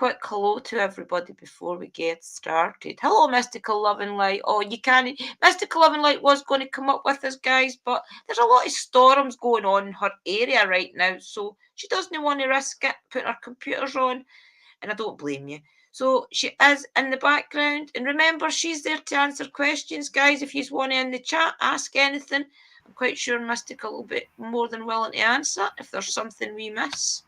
quick hello to everybody before we get started. Hello, Mystical Love and Light. Oh, you can't. Mystical Love and Light was going to come up with us, guys, but there's a lot of storms going on in her area right now, so she doesn't want to risk it, putting her computers on, and I don't blame you. So she is in the background, and remember, she's there to answer questions, guys. If you want to in the chat, ask anything. I'm quite sure Mystical will be more than willing to answer if there's something we miss.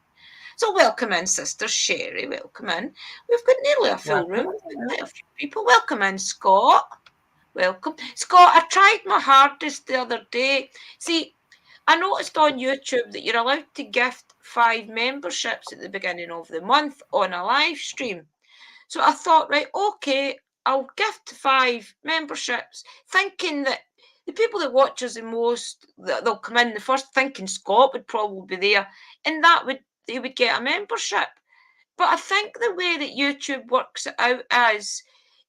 So welcome in, Sister Sherry. Welcome in. We've got nearly a full room. We've got quite a few people. Welcome in, Scott. Welcome. Scott, I tried my hardest the other day. See, I noticed on YouTube that you're allowed to gift 5 memberships at the beginning of the month on a live stream. So I thought, right, okay, I'll gift 5 memberships, thinking that the people that watch us the most, they'll come in the first, thinking Scott would probably be there, and they would get a membership. But I think the way that YouTube works it out is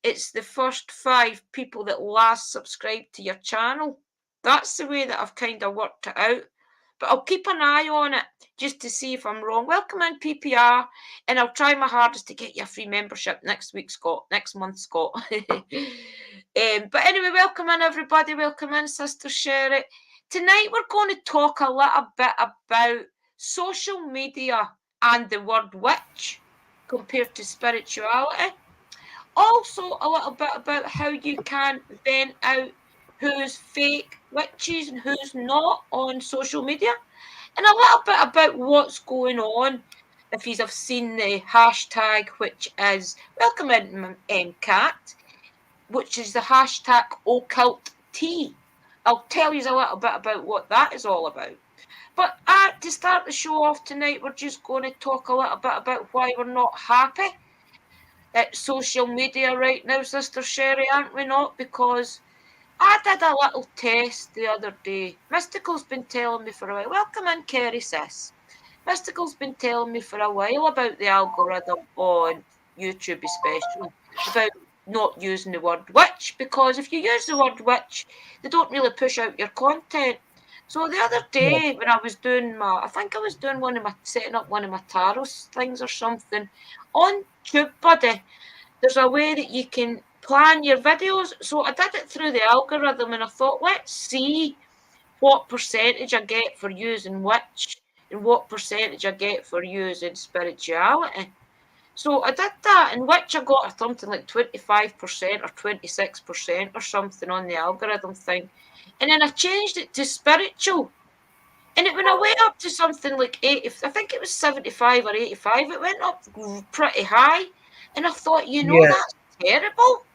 it's the first 5 people that last subscribe to your channel. That's the way that I've kind of worked it out. But I'll keep an eye on it just to see if I'm wrong. Welcome in, PPR, and I'll try my hardest to get you a free membership next week, Scott. Next month, Scott. But anyway, welcome in, everybody. Welcome in, Sister Sherry. Tonight we're going to talk a little bit about social media and the word witch compared to spirituality. Also, a little bit about how you can vent out who's fake witches and who's not on social media, and a little bit about what's going on. If you have seen the hashtag, which is welcome in Cat, which is the hashtag occult tea. I'll tell you a little bit about what that is all about. But to start the show off tonight, we're just going to talk a little bit about why we're not happy at social media right now, Sister Sherry, aren't we not? Because I did a little test the other day. Mystical's been telling me for a while. Welcome in, Kerry, sis. Mystical's been telling me for a while about the algorithm on YouTube, especially, about not using the word witch, because if you use the word witch, they don't really push out your content. So the other day when I was doing I think I was doing setting up one of my tarot things or something, on TubeBuddy, there's a way that you can plan your videos. So I did it through the algorithm and I thought, let's see what percentage I get for using witch and what percentage I get for using spirituality. So I did that, in which I got something like 25% or 26% or something on the algorithm thing. And then I changed it to spiritual. And it went away up to something like 80, I think it was 75 or 85. It went up pretty high. And I thought, that's terrible.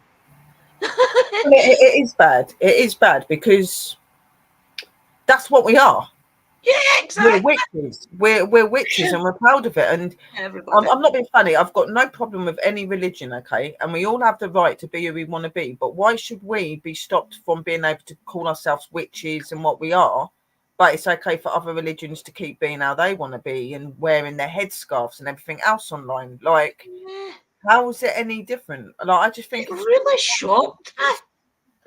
It is bad. It is bad because that's what we are. Yeah, exactly. We're witches. We're witches and we're proud of it. And I'm not being funny. I've got no problem with any religion, okay? And we all have the right to be who we want to be. But why should we be stopped from being able to call ourselves witches and what we are? But it's okay for other religions to keep being how they want to be and wearing their headscarves and everything else online. Like, how is it any different? Like, I just think it really shocked me.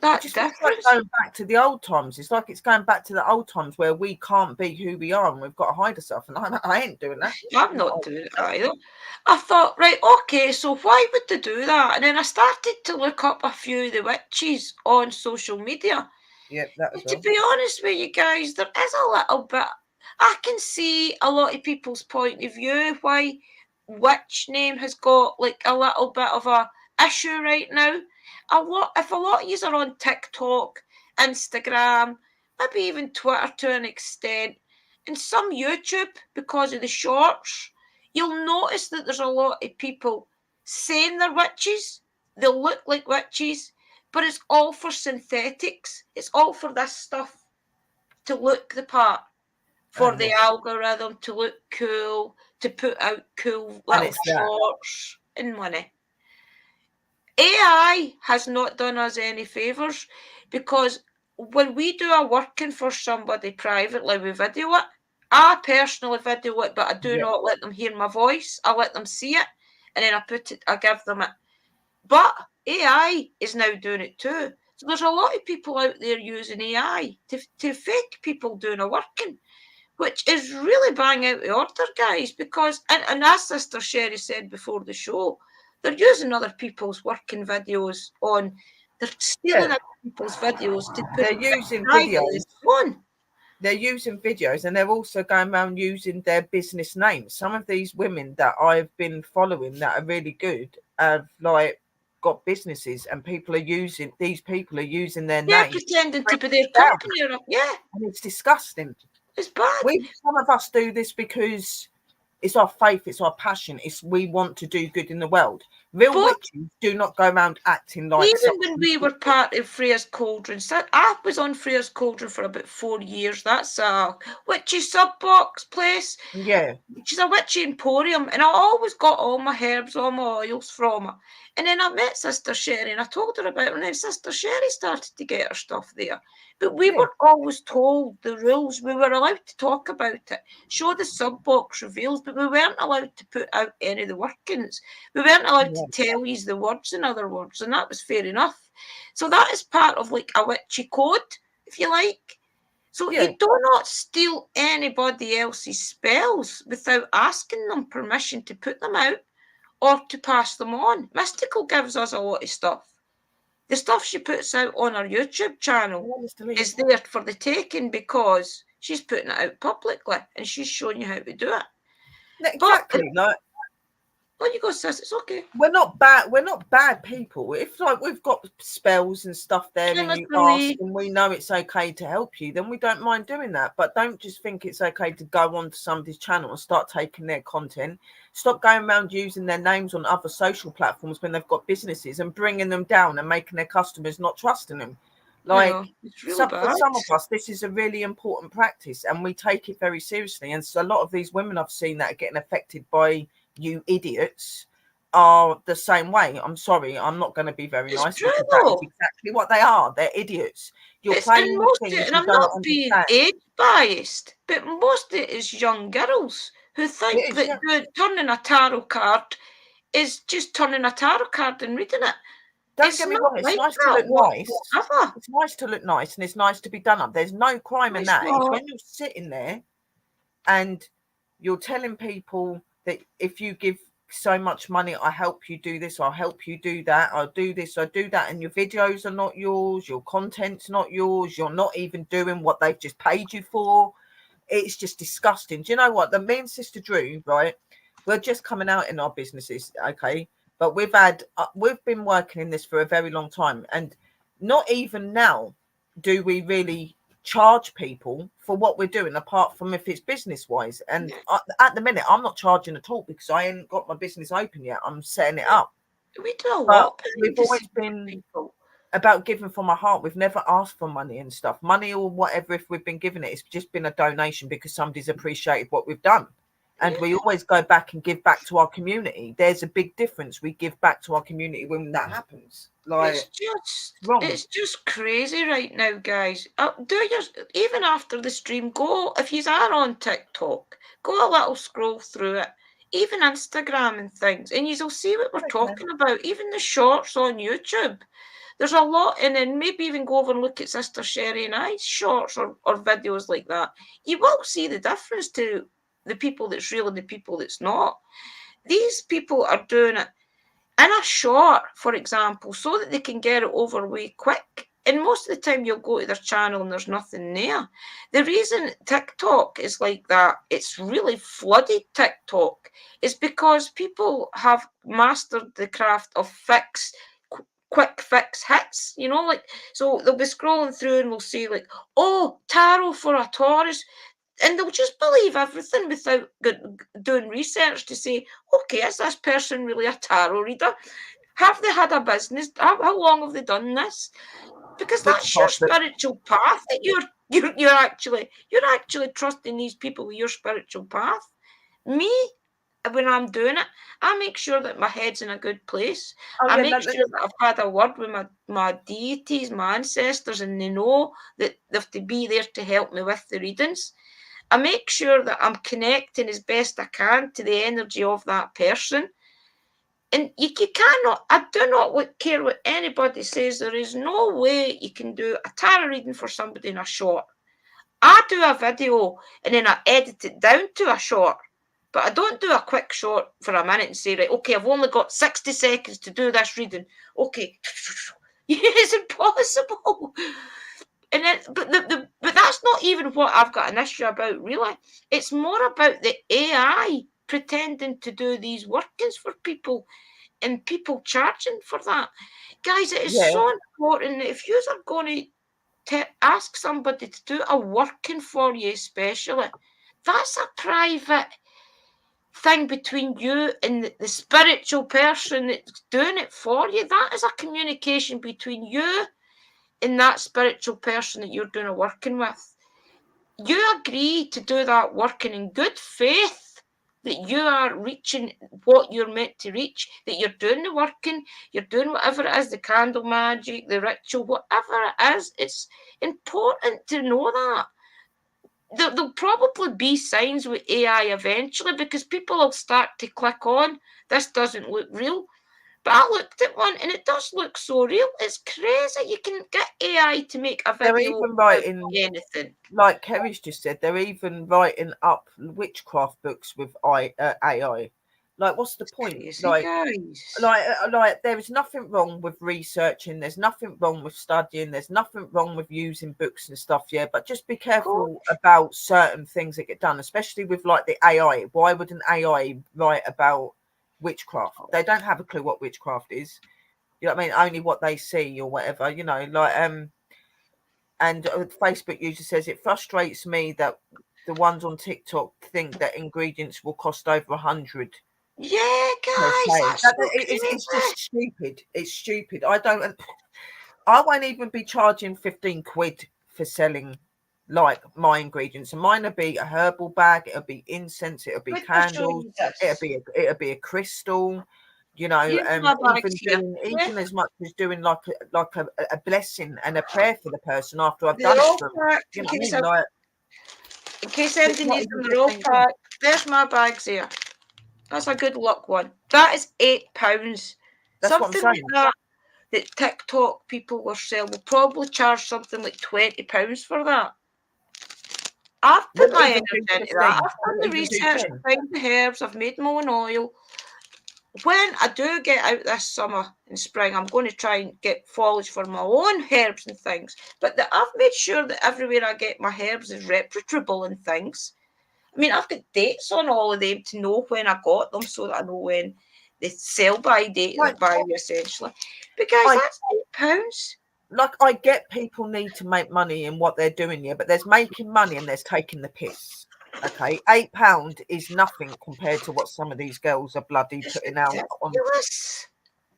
That difference. It's like going back to the old times. It's like it's going back to the old times where we can't be who we are and we've got to hide ourselves. And I ain't doing that. I'm not doing it either. I thought, right, okay, so why would they do that? And then I started to look up a few of the witches on social media. Yeah, that as well. To be honest with you guys, there is a little bit. I can see a lot of people's point of view why witch name has got like a little bit of a issue right now. If a lot of you are on TikTok, Instagram, maybe even Twitter to an extent, and some YouTube because of the shorts, you'll notice that there's a lot of people saying they're witches. They'll look like witches, but it's all for synthetics. It's all for this stuff to look the part, for the algorithm to look cool, to put out cool little shorts and money. AI has not done us any favours, because when we do a working for somebody privately, we video it. I personally video it, but I do not let them hear my voice. I let them see it, and then I give them it. But AI is now doing it too. So there's a lot of people out there using AI to fake people doing a working, which is really bang out of order, guys, because, and as Sister Sherry said before the show, they're using other people's working videos on, they're stealing Yeah, other people's videos to put they're using privately videos. on. They're using videos, and they're also going around using their business names. Some of these women that I've been following that are really good have like got businesses, and these people are using their Yeah, name. pretending to Bring be their it down, company. Or, yeah, and it's disgusting. it's bad. Some of us do this because it's our faith, it's our passion, it's we want to do good in the world. Real But witches do not go around acting like even some. when we were part of Freya's Cauldron, I was on Freya's Cauldron for about 4 years. That's a witchy sub box place. Yeah, She's a witchy emporium, and I always got all my herbs, all my oils from her. And then I met Sister Sherry, and I told her about it, and then Sister Sherry started to get her stuff there. But we yeah, were always told the rules. We were allowed to talk about it, show the sub box reveals, but we weren't allowed to put out any of the workings. We weren't allowed to yeah, tell you the words, in other words, and that was fair enough. So that is part of like a witchy code, if you like. So yeah. you do not steal anybody else's spells without asking them permission to put them out or to pass them on. Mystical gives us a lot of stuff. The stuff she puts out on her YouTube channel is there for the taking because she's putting it out publicly and she's showing you how to do it. But Exactly. Like, well, you go, sis, it's okay. we're not bad. We're not bad people. If like we've got spells and stuff there, and you ask, and we know it's okay to help you, then we don't mind doing that. But don't just think it's okay to go onto somebody's channel and start taking their content. Stop going around using their names on other social platforms when they've got businesses and bringing them down and making their customers not trusting them. Like, it's really for bad. some of us, this is a really important practice, and we take it very seriously. And so a lot of these women I've seen that are getting affected by you idiots are the same way. I'm sorry, I'm not going to be very It's nice true because that is though. exactly what they are. They're idiots. You're playing with things And you I'm don't not being understand. age biased, but most of it is young girls who think It is, that yeah. turning a tarot card is just turning a tarot card and reading it. Don't It's get me not wrong, it's like nice to that look nice. whatsoever. It's nice to look nice, and it's nice to be done up. There's no crime in It's that. It's not. when you're sitting there and you're telling people that if you give so much money, I help you do this, I'll help you do that, I'll do this, I'll do that, and your videos are not yours, your content's not yours, you're not even doing what they've just paid you for. It's just disgusting. Do you know what? Me and Sister Drew, right? We're just coming out in our businesses, okay? But we've been working in this for a very long time, and not even now do we really charge people for what we're doing, apart from if it's business wise. And at the minute, I'm not charging at all because I ain't got my business open yet. I'm setting it up. We do a But lot we've behind the always scenes, been people. about giving from our heart. We've never asked for money and stuff, money or whatever. If we've been given it, it's just been a donation because somebody's appreciated what we've done. And we always go back and give back to our community. There's a big difference. We give back to our community when that happens. Like, It's just crazy right now, guys. Even after the stream, go if you are on TikTok, go a little scroll through it, even Instagram and things, and you'll see what we're talking about. Even the shorts on YouTube, there's a lot, and then maybe even go over and look at Sister Sherry and I's shorts or videos like that. You will see the difference to the people that's real and the people that's not. These people are doing it in a short, for example, so that they can get it over way quick. And most of the time, you'll go to their channel and there's nothing there. The reason TikTok is like that, it's really flooded TikTok, is because people have mastered the craft of quick fix hits, like, so they'll be scrolling through and they'll say, like, oh, tarot for a Taurus. And they'll just believe everything without doing research to say, okay, is this person really a tarot reader? Have they had a business? How long have they done this? Because that's your spiritual path that you're actually trusting these people with your spiritual path. Me, when I'm doing it, I make sure that my head's in a good place. I make sure that I've had a word with my deities, my ancestors, and they know that they have to be there to help me with the readings. I make sure that I'm connecting as best I can to the energy of that person. And you cannot, I do not care what anybody says. There is no way you can do a tarot reading for somebody in a short. I do a video and then I edit it down to a short. But I don't do a quick short for a minute and say, right, okay, I've only got 60 seconds to do this reading. Okay. It's impossible. And then, but that's not even what I've got an issue about, really. It's more about the AI pretending to do these workings for people and people charging for that. Guys, it is Yeah, so important that if you are going to ask somebody to do a working for you, especially, that's a private thing between you and the spiritual person that's doing it for you. That is a communication between you and that spiritual person that you're doing a working with. You agree to do that working in good faith that you are reaching what you're meant to reach, that you're doing the working, you're doing whatever it is, the candle magic, the ritual, whatever it is. It's important to know that. There'll probably be signs with AI eventually because people will start to click on, this doesn't look real. But I looked at one and it does look so real. It's crazy. You can get AI to make a they're video even about writing, anything. like Kerry's just said, they're even writing up witchcraft books with AI. Like, what's the point? Crazy, guys. Like there is nothing wrong with researching, there's nothing wrong with studying, there's nothing wrong with using books and stuff, yeah, but just be God, careful about certain things that get done, especially with like the AI. Why would an AI write about witchcraft? They don't have a clue what witchcraft is, you know what I mean? Only what they see or whatever, you know, like and Facebook user says it frustrates me that the ones on TikTok think that ingredients will cost over 100 yeah, per guys, se. that's so It's crazy. just stupid. It's stupid. I won't even be charging 15 quid for selling like my ingredients. And mine will be a herbal bag, it'll be incense, it'll be Let me show candles, you this. it'll be a crystal, you know, Here's my bags even here. doing Yeah, even as much as doing like a blessing and a prayer for the person after I've they're done it all for them. packed You know what I mean? Like, in case so it's anybody not needs even them. They're all 15 quid. packed. There's my bags here. That's a good luck one. That is £8. That's what I'm Something like saying. that. That TikTok people will sell will probably charge something like £20 for that. I've put Wouldn't my even energy do into that. 15. I've done Wouldn't the even do research to 10. find the herbs. I've made my own oil. When I do get out this summer and spring, I'm going to try and get foliage for my own herbs and things. But I've made sure that everywhere I get my herbs is reputable and things. I mean, I've got dates on all of them to know when I got them so that I know when the sell by date Like, of value essentially. But guys, I that's £8. I get people need to make money in what they're doing, yeah, but there's making money and there's taking the piss. Okay, £8 is nothing compared to what some of these girls are bloody It's putting out on. ridiculous.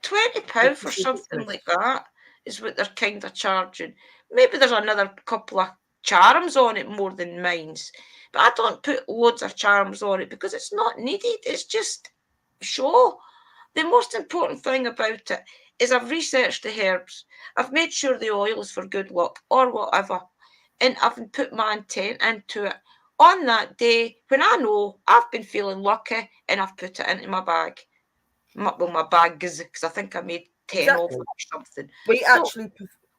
£20 It's for just something ridiculous. like that is what they're kind of charging. Maybe there's another couple of charms on it more than mine's, but I don't put loads of charms on it because it's not needed. It's just show. The most important thing about it is I've researched the herbs. I've made sure the oil is for good luck or whatever, and I've put my intent into it. On that day, when I know I've been feeling lucky and I've put it into my bag, my bag is because I think I made 10 of them Exactly. or something. We So actually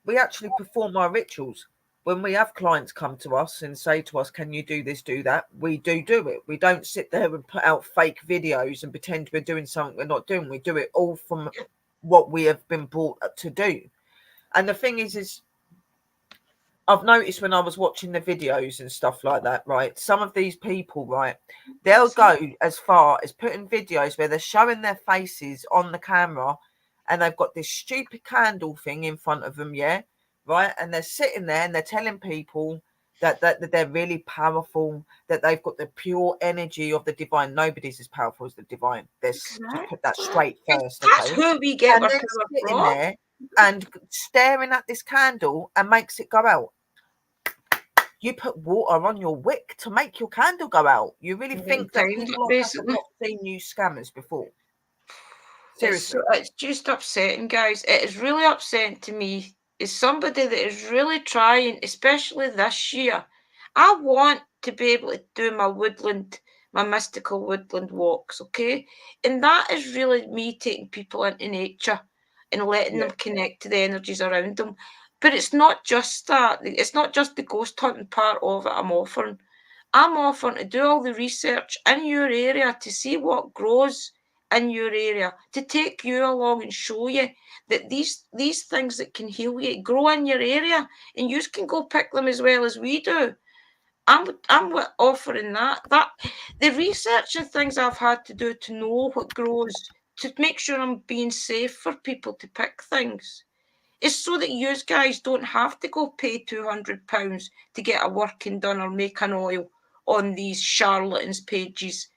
we actually perform our rituals when we have clients come to us and say to us, "Can you do this, do that?" We do it. We don't sit there and put out fake videos and pretend we're doing something we're not doing. We do it all from what we have been brought up to do. And the thing is I've noticed when I was watching the videos and stuff like that, right? Some of these people, right, they'll go as far as putting videos where they're showing their faces on the camera and they've got this stupid candle thing in front of them, yeah, right? And they're sitting there and they're telling people that they're really powerful, that they've got the pure energy of the divine. Nobody's as powerful as the divine. Let's just put that straight first, that's okay? who we get And our then power sitting from. there and staring at this candle and makes it go out. You put water on your wick to make your candle go out. You really think that Timed people it, like us have basically. not seen you scammers before? Seriously. It's just upsetting, guys. It is really upsetting to me as somebody that is really trying, especially this year. I want to be able to do my mystical woodland walks, okay? And that is really me taking people into nature and letting Yeah. them connect to the energies around them. But it's not just that. It's not just the ghost hunting part of it I'm offering. I'm offering to do all the research in your area to see what grows in your area, to take you along and show you that these things that can heal you grow in your area, and you can go pick them as well as we do. I'm offering that the research and things I've had to do to know what grows, to make sure I'm being safe for people to pick things. It's so that you guys don't have to go pay £200 to get a working done or make an oil on these charlatans' pages.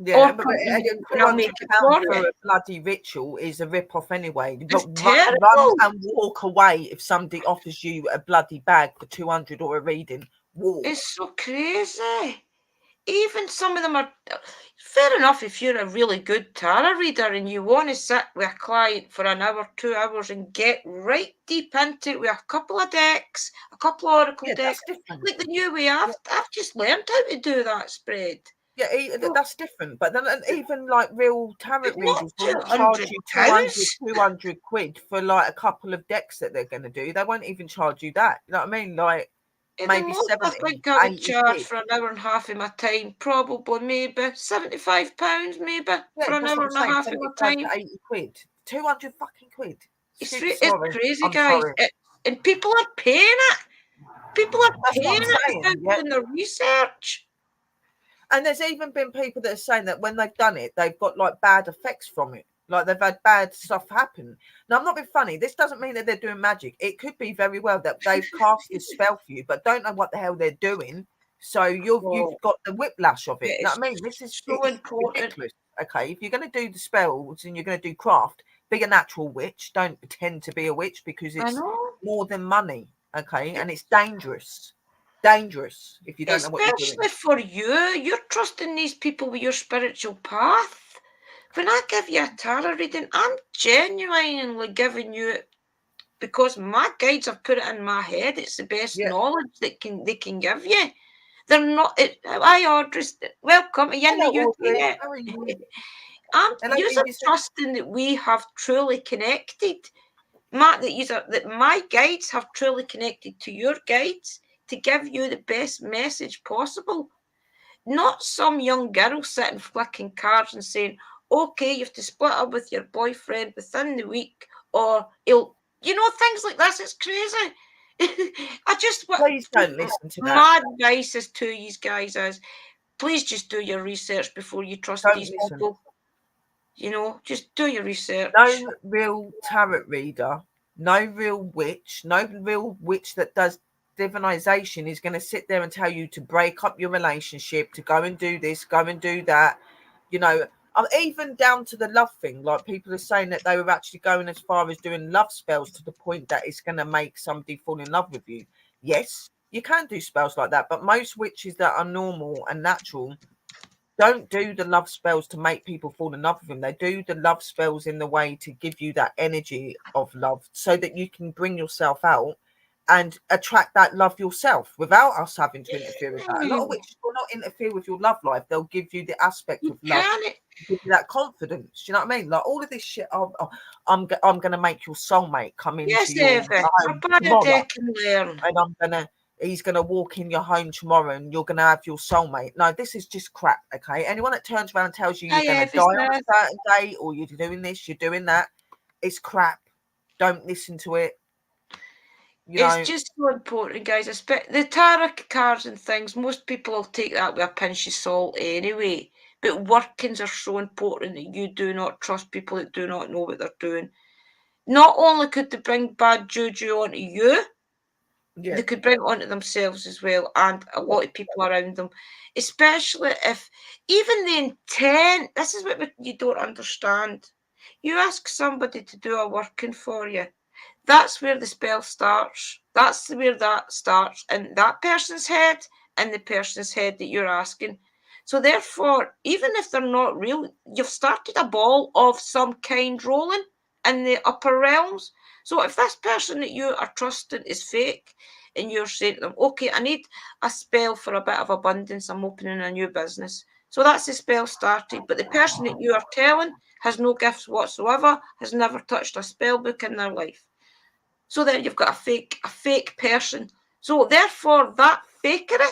Yeah, Or but come to me again, and two I'll hundred make it pounds for for you. a bloody ritual is a rip off anyway. It's But run terrible. and walk away if somebody offers you a bloody bag for 200 or a reading. Walk. It's so crazy. Even some of them are fair enough if you're a really good tarot reader and you want to sit with a client for an hour, 2 hours and get right deep into it with a couple of decks, a couple of oracle Yeah, decks, that's different. like the new way Yeah, I've just learned how to do that spread. yeah, Oh, that's different. But then and even like real tarot but not readers will two charge hundred you pounds. 200 quid for like a couple of decks that they're going to do. They won't even charge you that. You know what I mean? Like The maybe most I 70, think I would 80 charge quid. for an hour and a half of my time, probably maybe £75, maybe Yeah, for an that's hour what I'm and a saying. half of my 75 to time. 80 quid. 200 fucking quid. It's Sorry. crazy, I'm guys. sorry. And people are paying it. People are That's what paying I'm it saying. without Yeah. doing the research. And there's even been people that are saying that when they've done it, they've got like bad effects from it. Like they've had bad stuff happen. Now, I'm not being funny. This doesn't mean that they're doing magic. It could be very well that they've cast this spell for you, but don't know what the hell they're doing. So you've Well, got the whiplash of it. it You know is what I mean? This is so it's important. ridiculous. Okay, if you're going to do the spells and you're going to do craft, be a natural witch. Don't pretend to be a witch because I it's know. more than money. Okay, and it's dangerous. Dangerous if you don't know what you're doing. Especially for you. You're trusting these people with your spiritual path. When I give you a tarot reading, I'm genuinely giving you it because my guides have put it in my head. It's the best Yeah. knowledge that they can give you. They're not. I order. Welcome. Are you in the Hello, UK Audrey. yet? How are you? I'm Hello, using BBC. trusting that we have truly connected. That my guides have truly connected to your guides to give you the best message possible. Not some young girl sitting flicking cards and saying, "Okay, you have to split up with your boyfriend within the week, or he'll," things like this. It's crazy. I just what Please don't listen to that. my advice is to you guys is please just do your research before you trust Don't these listen. people. Just do your research. No real tarot reader, no real witch, no real witch that does divinization is going to sit there and tell you to break up your relationship, to go and do this, go and do that. You know, even down to the love thing. Like people are saying that they were actually going as far as doing love spells to the point that it's going to make somebody fall in love with you. Yes, you can do spells like that, but most witches that are normal and natural don't do the love spells to make people fall in love with them. They do the love spells in the way to give you that energy of love so that you can bring yourself out and attract that love yourself without us having to interfere with that. A lot of Mm, witches will not interfere with your love life. They'll give you the aspect you of love, can. give you that confidence. Do you know what I mean? Like all of this shit. I'm going to make your soulmate come into Yes, your Evie. Or home buy a tomorrow, deck and learn. and he's gonna walk in your home tomorrow and you're gonna have your soulmate. No, this is just crap, okay? Anyone that turns around and tells you you're Hi, gonna die Evie on Smith. a certain day or you're doing this, you're doing that, it's crap. Don't listen to it. You It's know, just so important, guys. The tarot cards and things, most people will take that with a pinch of salt anyway. But workings are so important that you do not trust people that do not know what they're doing. Not only could they bring bad juju onto you, yeah, they could bring it onto themselves as well and a yeah, lot of people around them. Especially if, even the intent, this is what you don't understand. You ask somebody to do a working for you, that's where the spell starts. That's where that starts in that person's head and the person's head that you're asking. So therefore, even if they're not real, you've started a ball of some kind rolling in the upper realms. So if this person that you are trusting is fake and you're saying to them, "Okay, I need a spell for a bit of abundance, I'm opening a new business." So that's the spell started. But the person that you are telling has no gifts whatsoever, has never touched a spell book in their life. So then you've got a fake person. So therefore, that fakery,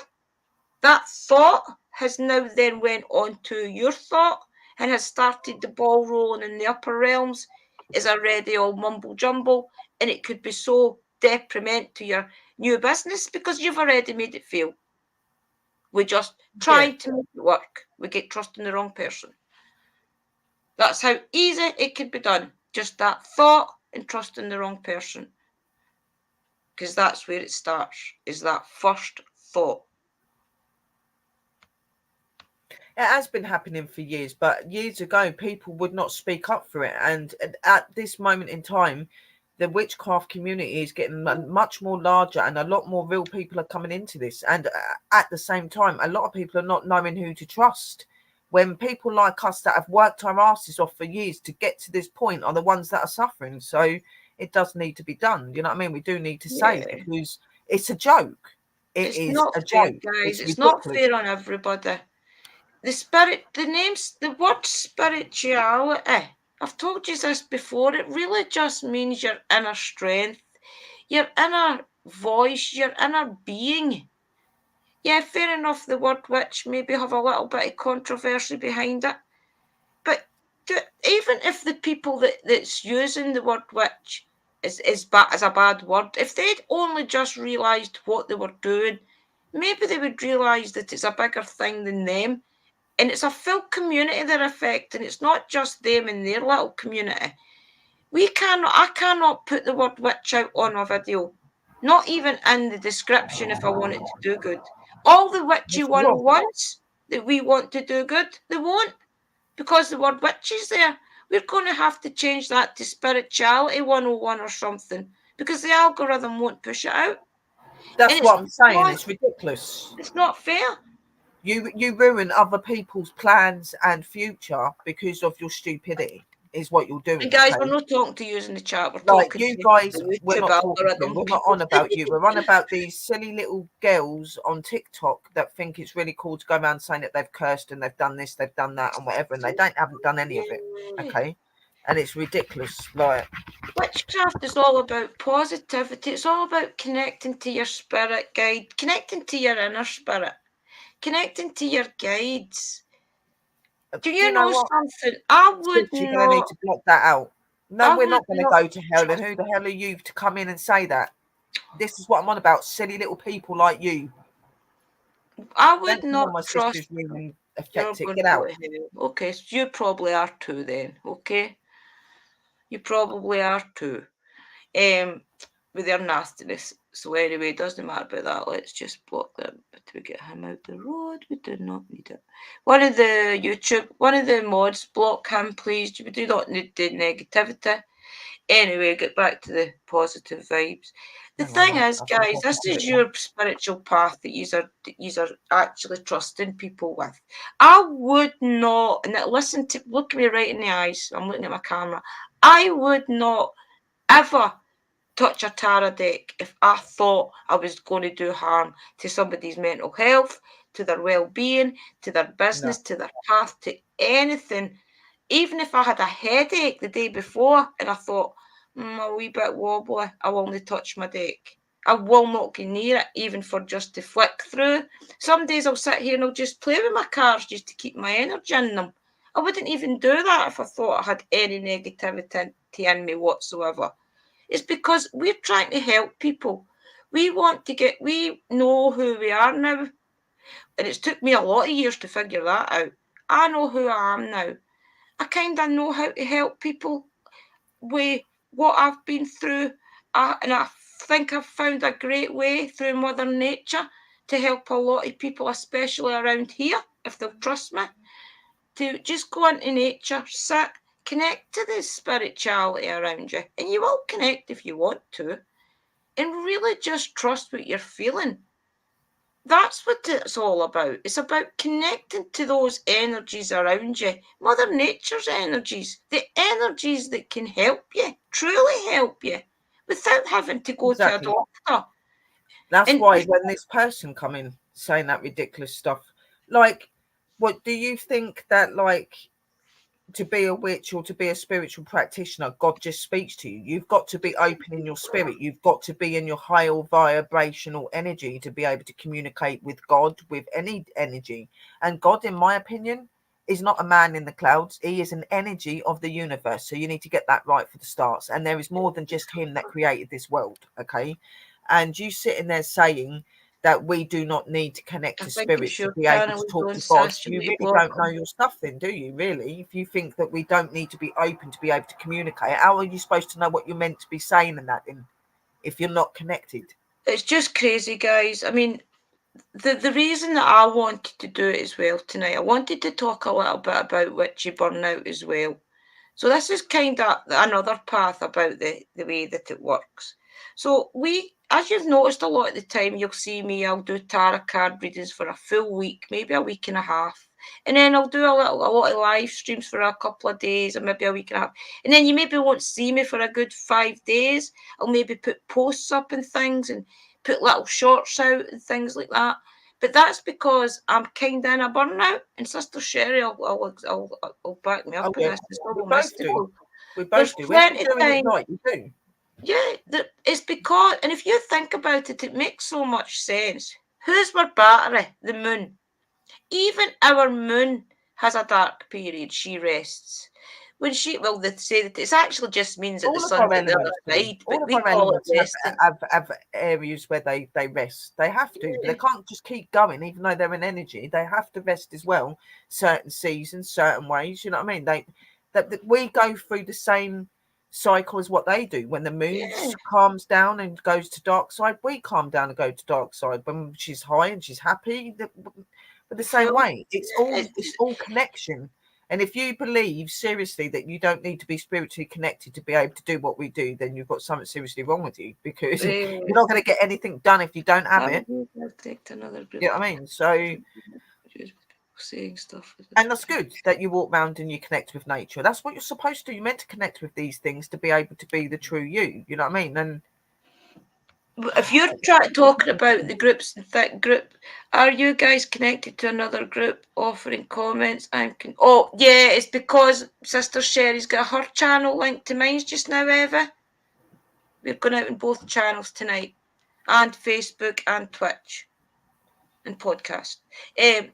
that thought has now then went on to your thought and has started the ball rolling in the upper realms, is already all mumble jumble, and it could be so detriment to your new business because you've already made it fail. We just Yeah. trying to make it work. We get trusting the wrong person. That's how easy it could be done. Just that thought and trusting the wrong person. Because that's where it starts, is that first thought. It has been happening for years, but years ago, people would not speak up for it. And at this moment in time, the witchcraft community is getting much more larger, and a lot more real people are coming into this. And at the same time, a lot of people are not knowing who to trust. When people like us that have worked our asses off for years to get to this point are the ones that are suffering. So it does need to be done. You know what I mean? We do need to say, Yeah. because it's a joke. It It's is not a fair, joke. guys. It's It's not ridiculous. fair on everybody. The word spirituality, I've told you this before, it really just means your inner strength, your inner voice, your inner being. Yeah, fair enough, the word witch maybe have a little bit of controversy behind it. But even if the people that's using the word witch is a bad word, if they'd only just realised what they were doing, maybe they would realise that it's a bigger thing than them. And it's a full community they're affecting. It's not just them in their little community. I cannot put the word witch out on a video. Not even in the description if I want it to do good. All the witchy It's wrong. 101s that we want to do good, they won't because the word witch is there. We're going to have to change that to spirituality 101 or something because the algorithm won't push it out. And That's what I'm saying. It's ridiculous. it's not fair. You ruin other people's plans and future because of your stupidity. Is what you're And doing. guys, we're Okay. not talking to you in the chat, we're Like talking you to guys, the we're YouTube not talking to you. algorithm We're not people. on about you. We're on about these silly little girls on TikTok that think it's really cool to go around saying that they've cursed and they've done this, they've done that, and whatever, and they haven't done any of it. Okay, and it's ridiculous. Like, Witchcraft is all about positivity. It's all about connecting to your spirit guide, connecting to your inner spirit, connecting to your guides. Do do you you know know what? something? I would Sis, you're going to need not. to block that out. No, I we're would not going to not go to hell. And trust. who the hell are you to come in and say that? This is what I'm on about. Silly little people like you. I would Don't come not on, my trust. sister's really You're affected. going Get to go out. to hell. Okay, so you probably are too. Then, okay, you probably are too. Um, with their nastiness. So anyway, it doesn't matter about that. Let's just block them to get him out the road. We do not need it. One of the mods, block him, please. We do not need the negativity. Anyway, get back to the positive vibes. The Hang on, thing I is, think I guys, can this put it is on. your spiritual path that you are actually trusting people with. I would not, and look at me right in the eyes. I'm looking at my camera. I would not ever touch a tarot deck if I thought I was going to do harm to somebody's mental health, to their well-being, to their business, No, to their path, to anything. Even if I had a headache the day before and I thought, a wee bit wobbly, I will only touch my deck. I will not go near it, even for just to flick through. Some days I'll sit here and I'll just play with my cards just to keep my energy in them. I wouldn't even do that if I thought I had any negativity in me whatsoever. It's because we're trying to help people. We know who we are now. And it's took me a lot of years to figure that out. I know who I am now. I kind of know how to help people with what I've been through. And I think I've found a great way through Mother Nature to help a lot of people, especially around here, if they'll trust me, to just go into nature, sit, connect to the spirituality around you. And you will connect if you want to. And really just trust what you're feeling. That's what it's all about. It's about connecting to those energies around you, Mother Nature's energies, the energies that can help you, truly help you, without having to go to a exactly. doctor. That's And why when this person come in saying that ridiculous stuff, like, what do you think that, like, to be a witch or to be a spiritual practitioner, God just speaks to you. You've got to be open in your spirit. You've got to be in your higher vibrational energy to be able to communicate with God, with any energy. And God, in my opinion, is not a man in the clouds. He is an energy of the universe. So you need to get that right for the starts. And there is more than just him that created this world. Okay. And you sitting there saying that we do not need to connect I to think spirit it's to your be able to channel, talk don't to God, sis. You you may really block don't know them. your stuff then, do you, really? If you think that we don't need to be open to be able to communicate, how are you supposed to know what you're meant to be saying and that then, if you're not connected? It's just crazy, guys. I mean, the reason that I wanted to do it as well tonight, I wanted to talk a little bit about witchy burnout as well. So this is kind of another path about the way that it works. So as you've noticed a lot of the time, you'll see me, I'll do tarot card readings for a full week, maybe a week and a half. And then I'll do a lot of live streams for a couple of days, or maybe a week and a half. And then you maybe won't see me for a good 5 days. I'll maybe put posts up and things and put little shorts out and things like that. But that's because I'm kind of in a burnout. And Sister Sherry will back me Oh up on yeah, this. It's we all both do. mystical. We There's both do. When plenty of you're doing it time. right, you do. Yeah, it's because, and if you think about it, it makes so much sense. Who's our battery? The moon. Even our moon has a dark period. She rests. Well, they say that it actually just means that the All of our sun's at the elements other do. side, but All of we our call it elements resting. have areas where they rest. They have to. They can't just keep going, even though they're in energy. They have to rest as well. Certain seasons, certain ways. You know what I mean? That we go through the same cycle as what they do. When the moon Yeah, calms down and goes to dark side, we calm down and go to dark side. When she's high and she's happy, but the same full. way, it's all connection. And if you believe seriously that you don't need to be spiritually connected to be able to do what we do, then you've got something seriously wrong with you, because you're not going to get anything done if you don't have it. I've taken another group You know of what I mean? So, people saying stuff. and that's good that you walk around and you connect with nature. That's what you're supposed to do. You're meant to connect with these things to be able to be the true you. You know what I mean? And If you're talking about the groups and that group, are you guys connected to another group offering comments? Oh yeah, it's because Sister Sherry's got her channel linked to mine just now, Eva. We're going out in both channels tonight, and Facebook and Twitch and podcast. The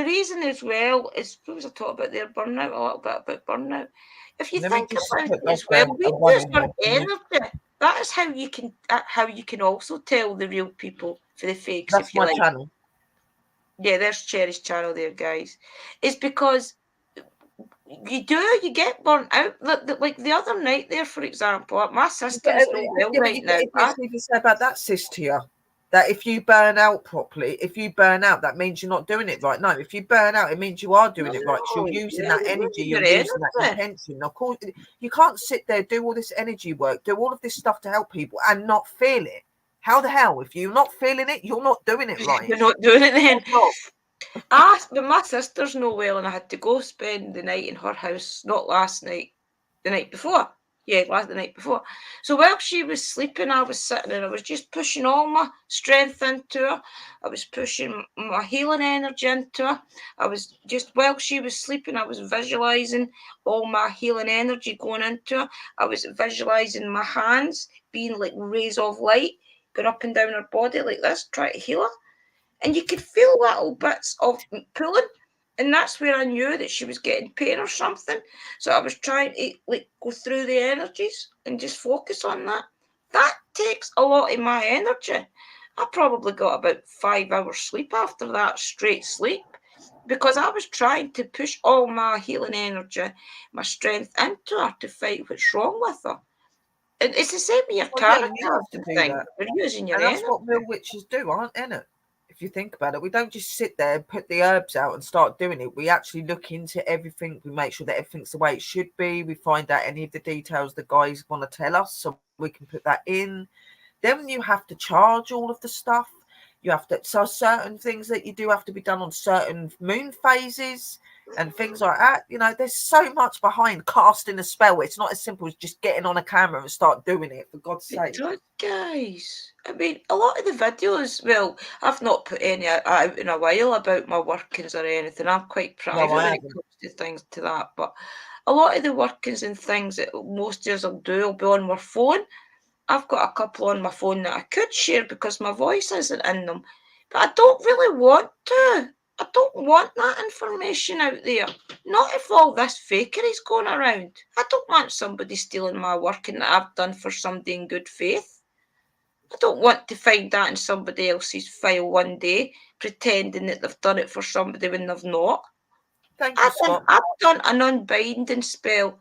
reason as well is, what was I talking about there? Burnout, a little bit about burnout. If you let me think just about put it like as well, a we one use in our there for you. energy. That is how you can also tell the real people for the fakes, That's if you my like. channel. Yeah, there's Cherry's channel there, guys. It's because you get burnt out. Like the other night there, for example, my But, system's not well yeah, but right you now. get this even say about that, sis, to you. That if you burn out properly, if you burn out, that means you're not doing it right. No, if you burn out, it means you are doing it right. Because No, you're using yeah, that you're energy, losing you're your using that energy. intention. Of course, you can't sit there, do all this energy work, do all of this stuff to help people and not feel it. How the hell? If you're not feeling it, you're not doing it right. You're not doing it then. Well, But my sister's no well, and I had to go spend the night in her house. Not last night, the night before. Yeah, the night before. So while she was sleeping, I was sitting and I was just pushing all my strength into her. I was pushing my healing energy into her. I was just, while she was sleeping, I was visualizing all my healing energy going into her. I was visualizing my hands being like rays of light going up and down her body like this, trying to heal her, and you could feel little bits of pulling, and that's where I knew that she was getting pain or something. So I was trying to like go through the energies and just focus on that. That takes a lot of my energy. I probably got about 5 hours sleep after that, straight sleep, because I was trying to push all my healing energy, my strength into her to fight what's wrong with her. And it's the same with your yeah, tarot you cards have to and do things. that. You're using your And that's energy. what real witches do, aren't it? If you think about it, we don't just sit there and put the herbs out and start doing it. We actually look into everything. We make sure that everything's the way it should be. We find out any of the details the guys want to tell us so we can put that in. Then you have to charge all of the stuff. You have to, so certain things that you do have to be done on certain moon phases. and things like that. You know, there's so much behind casting a spell. It's not as simple as just getting on a camera and start doing it, for God's It sake. does, guys. I mean, a lot of the videos, well, I've not put any out in a while about my workings or anything. I'm quite No, private I when it haven't. comes to things to that. But a lot of the workings and things that most of us will do will be on my phone. I've got a couple on my phone that I could share because my voice isn't in them. But I don't really want to. I don't want that information out there. Not if all this fakery is going around. I don't want somebody stealing my work and that I've done for somebody in good faith. I don't want to find that in somebody else's file one day, pretending that they've done it for somebody when they've not. Thank you, Scott. I've done an unbinding spell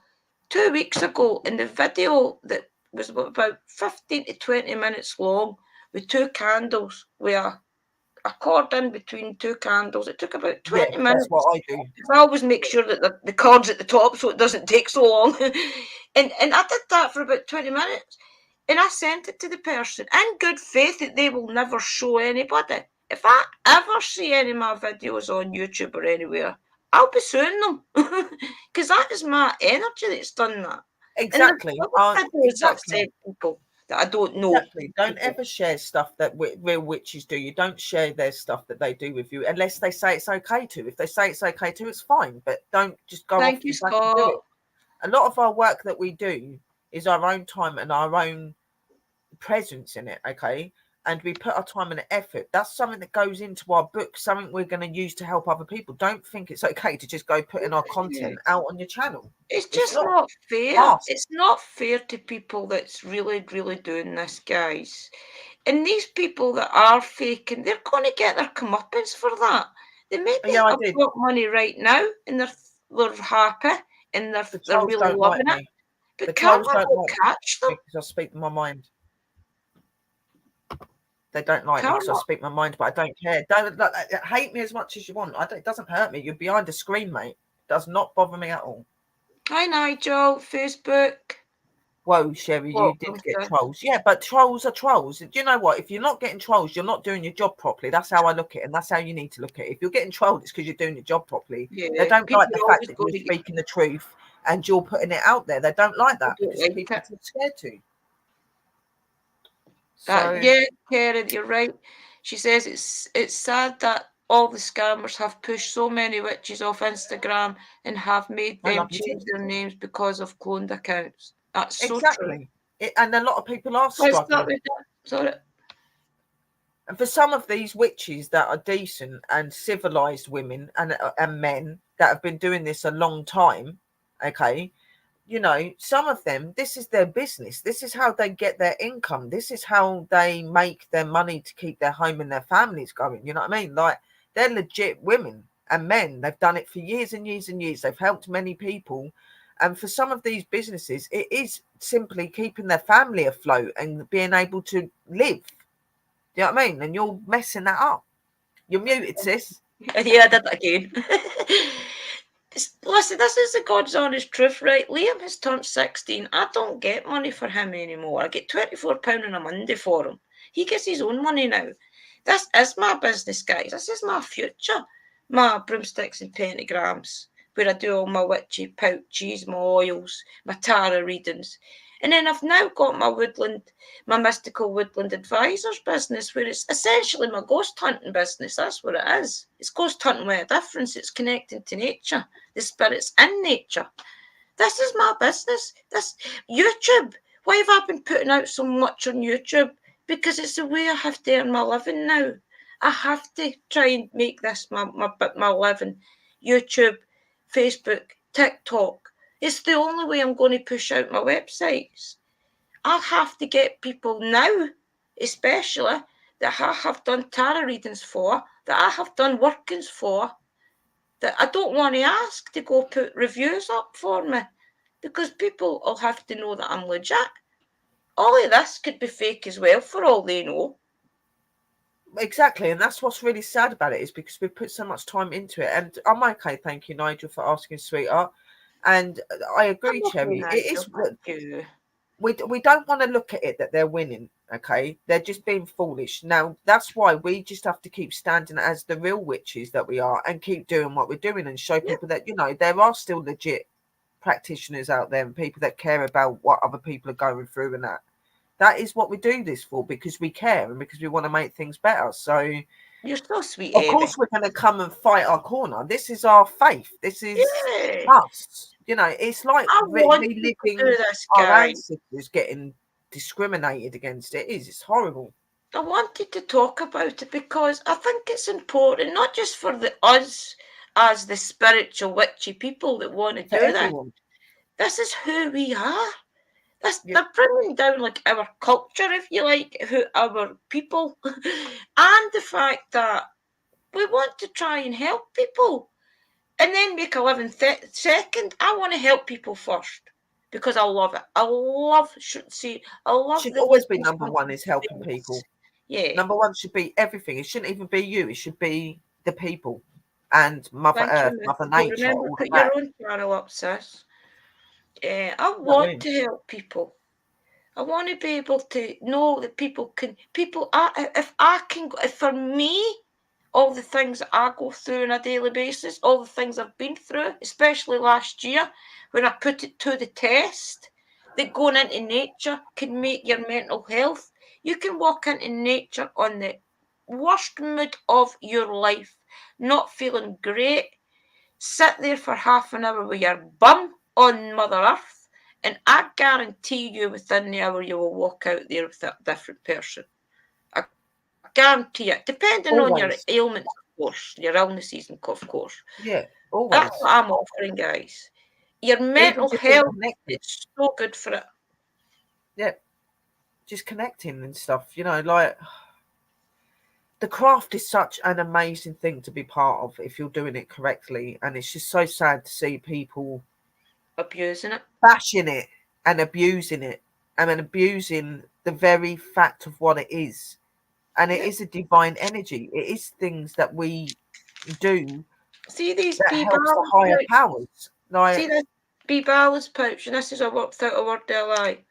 2 weeks ago, and the video that was about 15 to 20 minutes long with two candles, with a cord in between two candles. It took about Yeah, 20 that's minutes. what I do. I always make sure that the cord's at the top so it doesn't take so long. and I did that for about 20 minutes. And I sent it to the person in good faith that they will never show anybody. If I ever see any of my videos on YouTube or anywhere, I'll be suing them because that is my energy that's done that. And there's Exactly. other videos that I've Exactly. sent people that I don't know. Exactly. Don't ever share stuff that real witches do. You don't share their stuff that they do with you unless they say it's okay to. If they say it's okay to, it's fine. But don't just go off Thank you, the back and do Scott. it. A lot of our work that we do is our own time and our own presence in it, okay? And we put our time and effort. That's something that goes into our book, something we're going to use to help other people. Don't think it's okay to just go putting our content out on your channel. It's It's just not. not fair. Ask. It's not fair to people that's really, really doing this, guys. And these people that are faking, they're going to get their comeuppance for that. They maybe Yeah, I have did. got money right now and they're happy and The they're trolls really don't like loving it. me. The But trolls karma don't will like catch them. me because I speak my mind. They don't like me because I Karma. speak my mind, but I don't care. Don't hate me as much as you want. It doesn't hurt me. You're behind a screen, mate. It does not bother me at all. Hi, Nigel. Facebook. Whoa, Sherry, you did Welcome, get sir. trolls. Yeah, but trolls are trolls. Do you know what? If you're not getting trolls, you're not doing your job properly. That's how I look at it, and that's how you need to look at it. If you're getting trolled, it's because you're doing your job properly. They Yeah, don't people like the are fact always that going you're to get. speaking the truth and you're putting it out there. They don't like I that don't because like people it. are scared to. That So, yeah, Karen, you're right. She says it's sad that all the scammers have pushed so many witches off Instagram and have made I them love you change too. their names because of cloned accounts. That's so true. Exactly. And a lot of people are Let's start struggling. with that. Sorry. And for some of these witches that are decent and civilized women and men that have been doing this a long time, okay, you know, some of them, this is their business. This is how they get their income. This is how they make their money to keep their home and their families going. You know what I mean? Like, they're legit women and men. They've done it for years and years and years. They've helped many people. And for some of these businesses, it is simply keeping their family afloat and being able to live. Do you know what I mean? And you're messing that up. You're muted, sis. Yeah, I did that again. Listen, this is the God's honest truth, right? Liam has turned 16. I don't get money for him anymore. I get £24 on a Monday for him. He gets his own money now. This is my business, guys. This is my future. My broomsticks and pentagrams, where I do all my witchy pouches, my oils, my tarot readings. And then I've now got my mystical woodland advisors business, where it's essentially my ghost hunting business. That's what it is. It's ghost hunting with a difference. It's connecting to nature, the spirits in nature. This is my business. This YouTube. Why have I been putting out so much on YouTube? Because it's the way I have to earn my living now. I have to try and make this my living. YouTube, Facebook, TikTok. It's the only way I'm going to push out my websites. I have to get people now, especially that I have done tarot readings for, that I have done workings for, that I don't want to ask to go put reviews up for me because people will have to know that I'm legit. All of this could be fake as well, for all they know. Exactly. And that's what's really sad about it, is because we put so much time into it. And I'm okay. Thank you, Nigel, for asking, sweetheart. And I I'm agree, okay, Cherry. It Nigel. is. Thank you. We don't want to look at it that they're winning. Okay, they're just being foolish. Now that's why we just have to keep standing as the real witches that we are and keep doing what we're doing and show Yep. people that, there are still legit practitioners out there and people that care about what other people are going through, and that is what we do this for, because we care and because we want to make things better. So You're so sweet, of Evie. course we're going to come and fight our corner. This is our faith. This is Yeah. us. It's like I want people to do reliving this, our guys. ancestors getting discriminated against. It's horrible. I wanted to talk about it because I think it's important, not just for the us as the spiritual witchy people that want to For do this. everyone. This is who we are. This, Yeah. they're bringing down like our culture, if you like, who our people, and the fact that we want to try and help people, and then make a living second. I want to help people first because I love it. I love Should the always be local number one is helping experience. people. Yeah. Number one should be everything. It shouldn't even be you. It should be the people and Mother Thank you, Earth, Miss. Mother But Nature, remember, all of put that. your own channel up, sis. I You know what I want mean? to help people. I want to be able to know that if I can, if for me, all the things that I go through on a daily basis, all the things I've been through, especially last year when I put it to the test, that going into nature can make your mental health. You can walk into nature on the worst mood of your life, not feeling great, sit there for half an hour with your bum on Mother Earth, and I guarantee you within the hour you will walk out there with a different person. I guarantee it. Depending on your Always. ailments, of course, your illnesses, and of course. Yeah, That's what always. I'm offering, guys. Your mental Even just being health, connected. it's so good for it. Yeah, just connecting and stuff. Like the craft is such an amazing thing to be part of if you're doing it correctly. And it's just so sad to see people Abusing it. bashing it and abusing it and then abusing the very fact of what it is. And it Yeah. is a divine energy. It is things that we do See these that bee helps the balance higher pouch. powers. See Like, this bee balance pouch, and this is I worked out a word lie.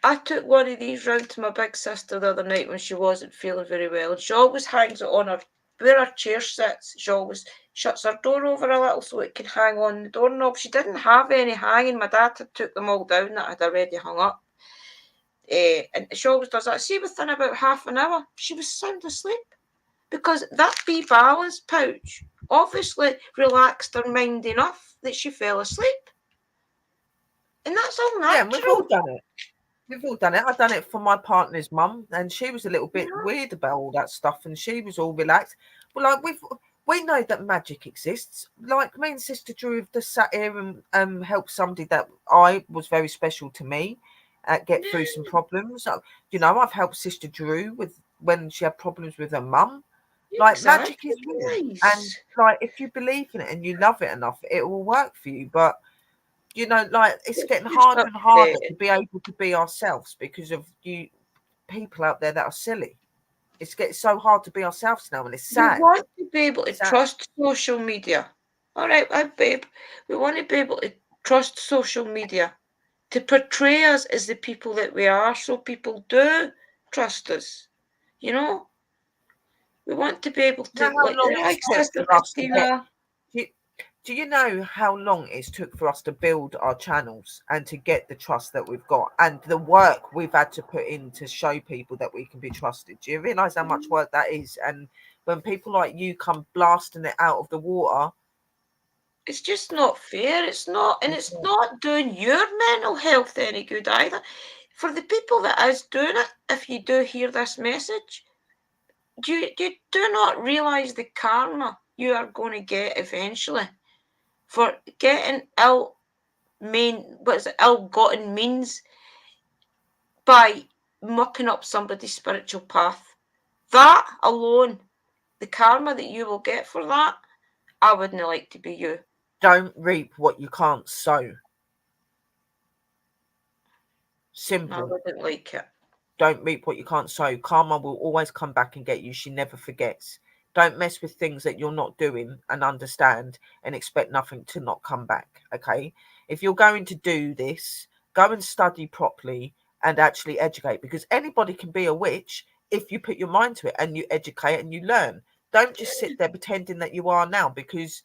I took one of these round to my big sister the other night when she wasn't feeling very well, and she always hangs it on her where her chair sits. She always shuts her door over a little so it can hang on the doorknob. She didn't have any hanging. My dad had took them all down that I'd already hung up. And she always does that. See, within about half an hour, she was sound asleep because that bee balance pouch obviously relaxed her mind enough that she fell asleep, and that's all yeah, and we've all natural. done it. We've all done it. I've done it for my partner's mum, and she was a little You bit know? weird about all that stuff, and she was all relaxed. Well, like we know that magic exists. Like me and Sister Drew have just sat here and helped somebody that I was very special to me get through some Yeah, problems. I've helped Sister Drew with when she had problems with her mum. Like magic exactly, is real, and guys. like if you believe in it and you love it enough, it will work for you. But like it's It's getting just harder and harder to upsetting. be able to be ourselves because of you people out there that are silly. It's getting so hard to be ourselves now, and it's We sad. want to be able to Sad. trust social media. All right, babe. We want to be able to trust social media to portray us as the people that we are, so people do trust us. You know, we want to be able You know to, how long like it's took Sister for us to get. Christina. Do you, do you know how long it's took for us to build our channels and to get the trust that we've got and the work we've had to put in to show people that we can be trusted? Do you realise how much work that is? And when people like you come blasting it out of the water, It's just not fair. It's not, and it's it's like, not doing your mental health any good either. For the people that is doing it, if you do hear this message, you do not realize the karma you are going to get eventually for getting ill-gotten means by mucking up somebody's spiritual path. That alone, the karma that you will get for that, I wouldn't like to be you. don't reap what you can't sow. I Simple. wouldn't like it. Don't reap what you can't sow. Karma will always come back and get you. She never forgets. Don't mess with things that you're not doing and understand and expect nothing to not come back. Okay. If you're going to do this, go and study properly and actually educate, because anybody can be a witch if you put your mind to it and you educate and you learn. Don't just sit there pretending that you are now, because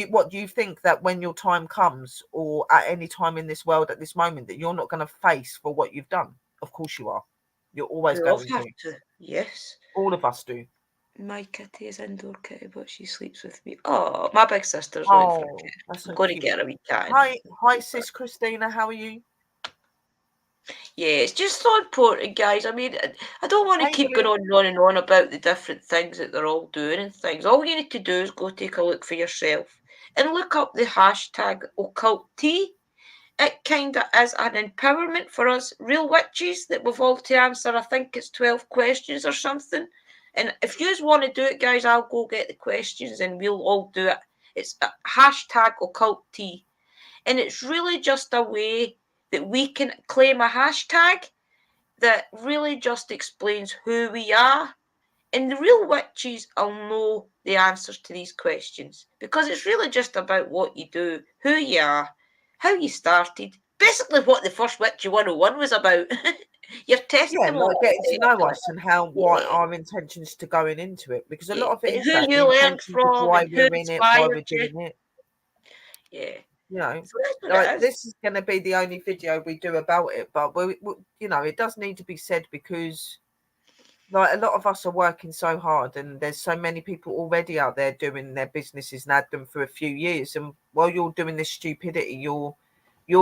what do you think, that when your time comes, or at any time in this world at this moment, that you're not going to face for what you've done? Of course you are. You're always We all going have to. to. Yes. All of us do. My kitty is indoor kitty, but she sleeps with me. Oh, my big sister's looking for a Oh, cat. that's I'm so going to cute. get her a wee cat. Hi, sis Christina. How are you? Yeah, it's just so important, guys. I mean, I don't want to keep going Hazelyn. on and on about the different things that they're all doing and things. All you need to do is go take a look for yourself and look up the hashtag occult tea. It kind of is an empowerment for us real witches that we've all to answer. I think it's 12 questions or something. And if you want to do it, guys, I'll go get the questions and we'll all do it. It's a hashtag occult tea. And it's really just a way that we can claim a hashtag that really just explains who we are. And the real witches will know the answers to these questions because it's really just about what you do, who you are, how you started, basically what the first Witchy 101 was about. Your Yeah, testimony. like getting to know us and how, what Yeah, our intentions to going into it, because a yeah. lot of it And is who that the you learned intentions of from why and who we're in it, why inspired we're you. doing it. Yeah. You know, So that's what like it is. this is going to be the only video we do about it, but you know, it does need to be said, because like a lot of us are working so hard, and there's so many people already out there doing their businesses and had them for a few years, and while you're doing this stupidity, you're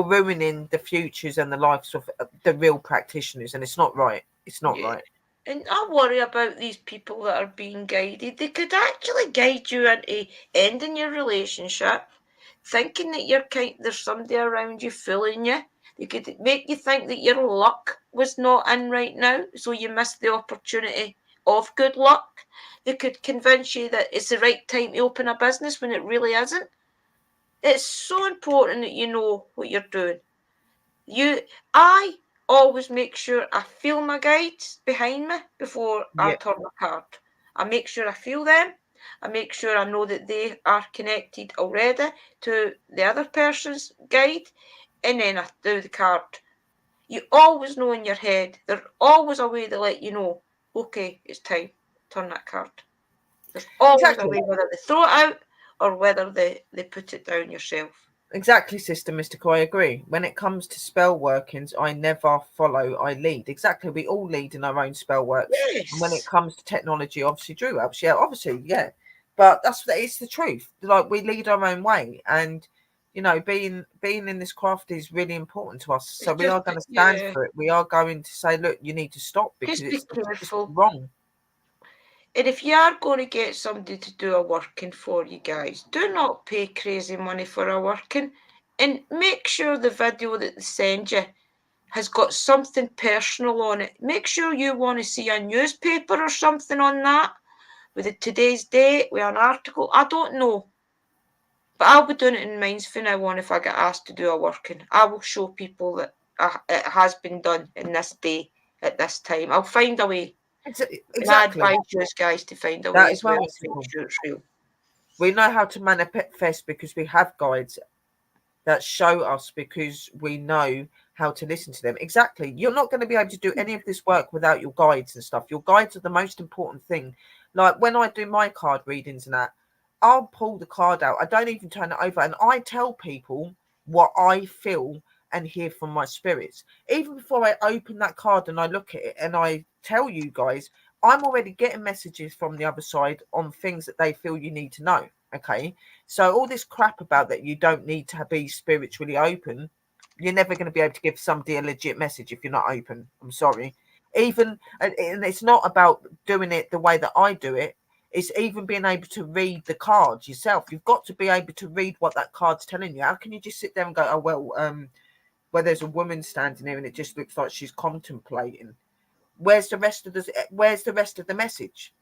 ruining the futures and the lives of the real practitioners, and it's not right. It's not Yeah. right. And I worry about these people that are being guided. They could actually guide you into ending your relationship, thinking that there's somebody around you fooling you. They could make you think that your luck was not in right now, so you missed the opportunity of good luck. They could convince you that it's the right time to open a business when it really isn't. It's so important that you know what you're doing. I always make sure I feel my guides behind me before I Yeah, turn my card. I make sure I feel them. I make sure I know that they are connected already to the other person's guide, and then I do the card. You always know in your head. There's always a way to let you know. Okay, it's time. Turn that card. There's always a exactly. way whether they throw it out or whether they put it down yourself. Exactly, Sister Mystical. I agree. When it comes to spell workings, I never follow, I lead. Exactly. We all lead in our own spell works. And when it Yes. comes to technology, obviously Drew helps. Yeah, obviously, yeah. But it's the truth. Like, we lead our own way. And you know, being in this craft is really important to us. It's So we just are going to stand yeah. for it. We are going to say, look, you need to stop, because Just be it's just careful. wrong. And if you are going to get somebody to do a working for you guys, do not pay crazy money for a working. And make sure the video that they send you has got something personal on it. Make sure you want to see a newspaper or something on that with today's date, with an article. I don't know. But I'll be doing it in Minds from now on if I get asked to do a working. I will show people that it has been done in this day at this time. I'll find a way. And I Exactly. advise you guys to find a way That as is well, well to make mystical. sure it's real. We know how to manifest because we have guides that show us, because we know how to listen to them. Exactly. You're not going to be able to do any of this work without your guides and stuff. Your guides are the most important thing. Like when I do my card readings and that, I'll pull the card out. I don't even turn it over, and I tell people what I feel and hear from my spirits. Even before I open that card and I look at it and I tell you guys, I'm already getting messages from the other side on things that they feel you need to know. Okay. So all this crap about that you don't need to be spiritually open, you're never going to be able to give somebody a legit message if you're not open. I'm sorry. Even, and it's not about doing it the way that I do it. It's even being able to read the cards yourself. You've got to be able to read what that card's telling you. How can you just sit there and go, oh well, where there's a woman standing here and it just looks like she's contemplating. Where's the rest of the message?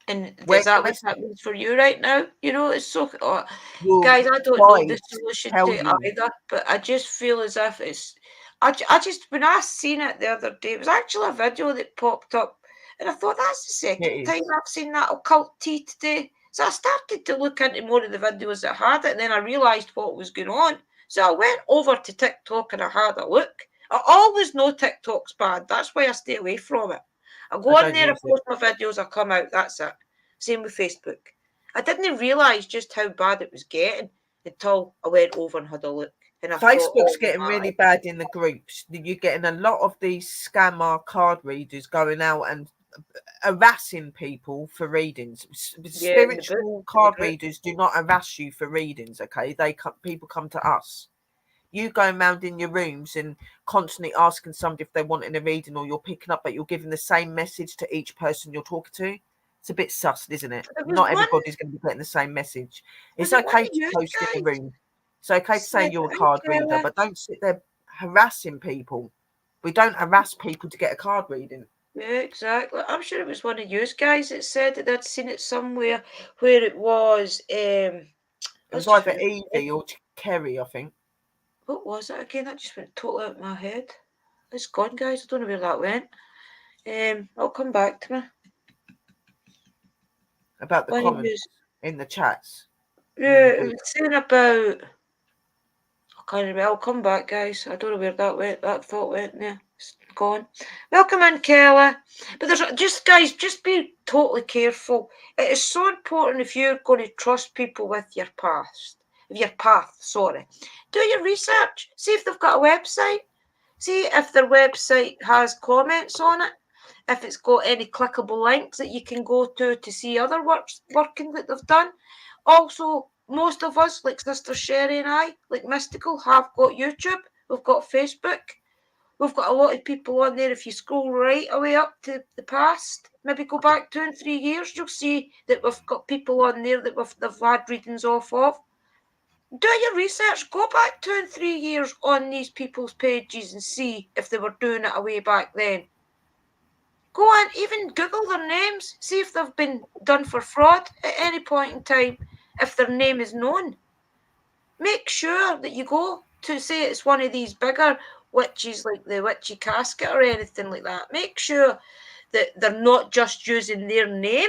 And is Where's the that what's message? happening for you right now? You know, it's so. Your Guys, I don't know the guides solution to tell it you. either, but I just feel as if it's. I just, when I seen it the other day, it was actually a video that popped up, and I thought that's the It second time is. I've seen that occult tea today. So I started to look into more of the videos that had it, and then I realised what was going on. So I went over to TikTok and I had a look. I always know TikTok's bad. That's why I stay away from it. I go I on don't there, I use it. post my videos, I come out, that's it. Same with Facebook. I didn't realise just how bad it was getting until I went over and had a look. And I thought, Facebook's oh getting my. really bad in the groups. You're getting a lot of these scammer card readers going out and harassing people for readings. Yeah, Spiritual in the card group. readers do not harass you for readings. Okay, people come to us. You going around in your rooms and constantly asking somebody if they want a reading, or you're picking up, but you're giving the same message to each person you're talking to. It's a bit sus, isn't it? There was Not one, everybody's going to be getting the same message. It's was it one okay of to you post in a guys room. It's okay to say said, you're a I card think, reader, but don't sit there harassing people. We don't harass people to get a card reading. yeah, exactly. I'm sure it was one of you guys that said that they'd seen it somewhere where it was, It was that's just either went, Evie or Kerry, I think. what was it again? That just went totally out of my head. It's gone, guys. I don't know where that went. I'll come back to me. About the One of comments you, in the chats and in the yeah, it group. was saying about. I can't remember. I'll come back, guys. I don't know where that went. That thought went there. It's gone. Welcome in, Kelly. But there's just, guys, just be totally careful. It is so important if you're going to trust people with your past. Your path, sorry. Do your research. See if they've got a website. See if their website has comments on it. If it's got any clickable links that you can go to see other working that they've done. Also, most of us, like Sister Sherry and I, like Mystical, have got YouTube. We've got Facebook. We've got a lot of people on there. If you scroll right away up to the past, maybe go back 2 and 3 years, you'll see that we've got people on there that they've had readings off of. Do your research. Go back 2 and 3 years on these people's pages and see if they were doing it away back then. Go on, even Google their names. See if they've been done for fraud at any point in time, if their name is known. Make sure that you go to say it's one of these bigger witches like the witchy casket or anything like that. Make sure that they're not just using their name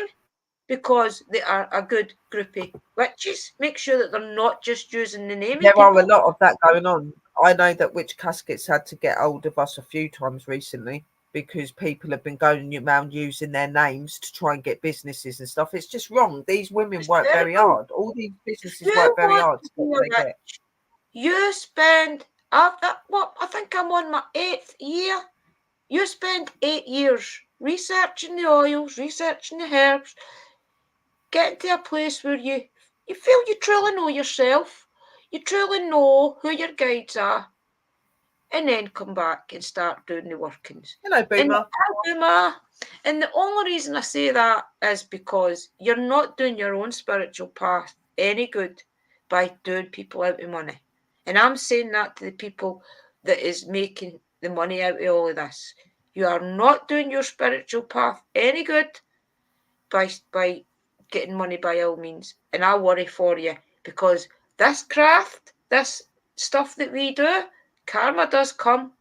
because they are a good group of witches. Make sure that they're not just using the name of There are a people. lot of that going on. I know that Witch Caskets had to get hold of us a few times recently because people have been going around using their names to try and get businesses and stuff. It's just wrong. These women It's work very terrible. hard. All these businesses You work very want hard to to get be what they a get. witch. You spend, I think I'm on my 8th year. You spend 8 years researching the oils, researching the herbs, getting to a place where you feel you truly know yourself, you truly know who your guides are, and then come back and start doing the workings. Hello, And Boomer. and the only reason I say that is because you're not doing your own spiritual path any good by doing people out of money. And I'm saying that to the people that is making the money out of all of this. You are not doing your spiritual path any good by getting money by all means. And I worry for you because this craft, this stuff that we do, karma does come.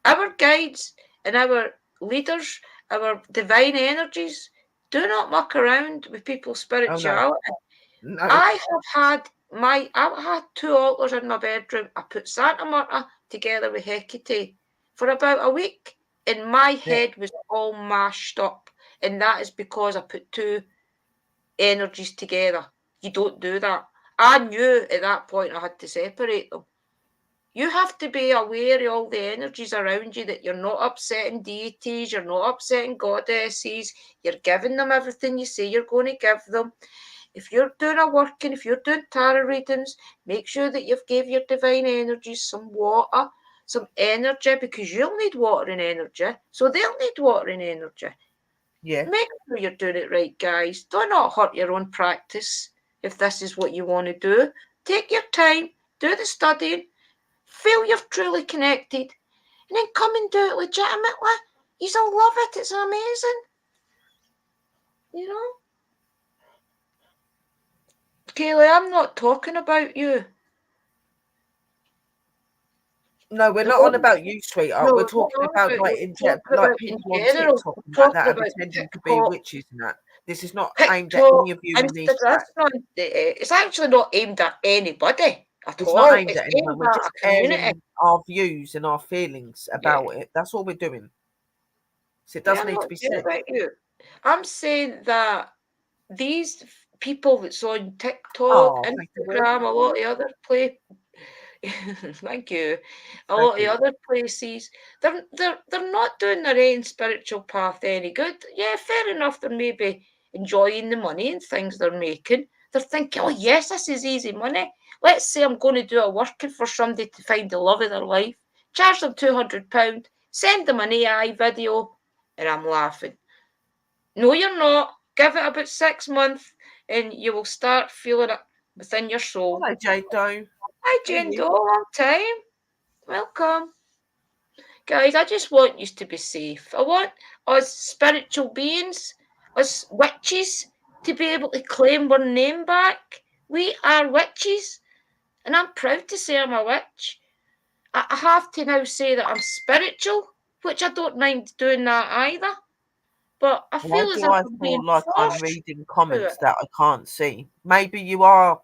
Our guides and our leaders, our divine energies, do not muck around with people's Oh no, spirituality. no. I've had 2 altars in my bedroom. I put Santa Marta together with Hecate for about a week, and my Yeah. head was all mashed up. And that is because I put 2 energies together. You don't do that. I knew at that point I had to separate them. You have to be aware of all the energies around you, that you're not upsetting deities, you're not upsetting goddesses, you're giving them everything you say you're going to give them. If you're doing a working, if you're doing tarot readings, make sure that you've gave your divine energies some water, some energy, because you'll need water and energy, so they'll need water and energy. Yeah. Make sure you're doing it right, guys. Do not hurt your own practice if this is what you want to do. Take your time, do the studying, feel you're truly connected, and then come and do it legitimately. You'll love it. It's amazing. You know? Kaylee, I'm not talking about you. No, we're No, not on about you, sweetheart. We're we're not talking on about about you. like in We're talking like about in people on general. TikTok and We're like that talking are about pretending to be TikTok, witches and that. This is not aimed at TikTok, any of you in these Instagram. chats. It's actually not aimed at anybody. at It's not all. aimed It's at aimed anyone. We're at a just community. airing our views and our feelings Yeah. about it. That's all we're doing. So it Yeah, does I'm need to not be saying said. about you. I'm saying that these people that's on TikTok, Oh, thank you, Will. Instagram, a lot of other thank you. A Thank lot of you. other places, they're not doing their own spiritual path any good. Yeah, fair enough. They're maybe enjoying the money and things they're making. They're thinking, oh yes, this is easy money. Let's say I'm going to do a working for somebody to find the love of their life. Charge them £200. Send them an AI video, and I'm laughing. No, you're not. Give it about 6 months, and you will start feeling it within your soul. Hello, Jane Doe. Hi, How are Jane you? Doe. Long time. Welcome. Guys, I just want you to be safe. I want us spiritual beings, us witches, to be able to claim our name back. We are witches, and I'm proud to say I'm a witch. I have to now say that I'm spiritual, which I don't mind doing that either. But I Why feel as do if I I'm being feel like I'm forced reading to it. comments that I can't see? Maybe you are.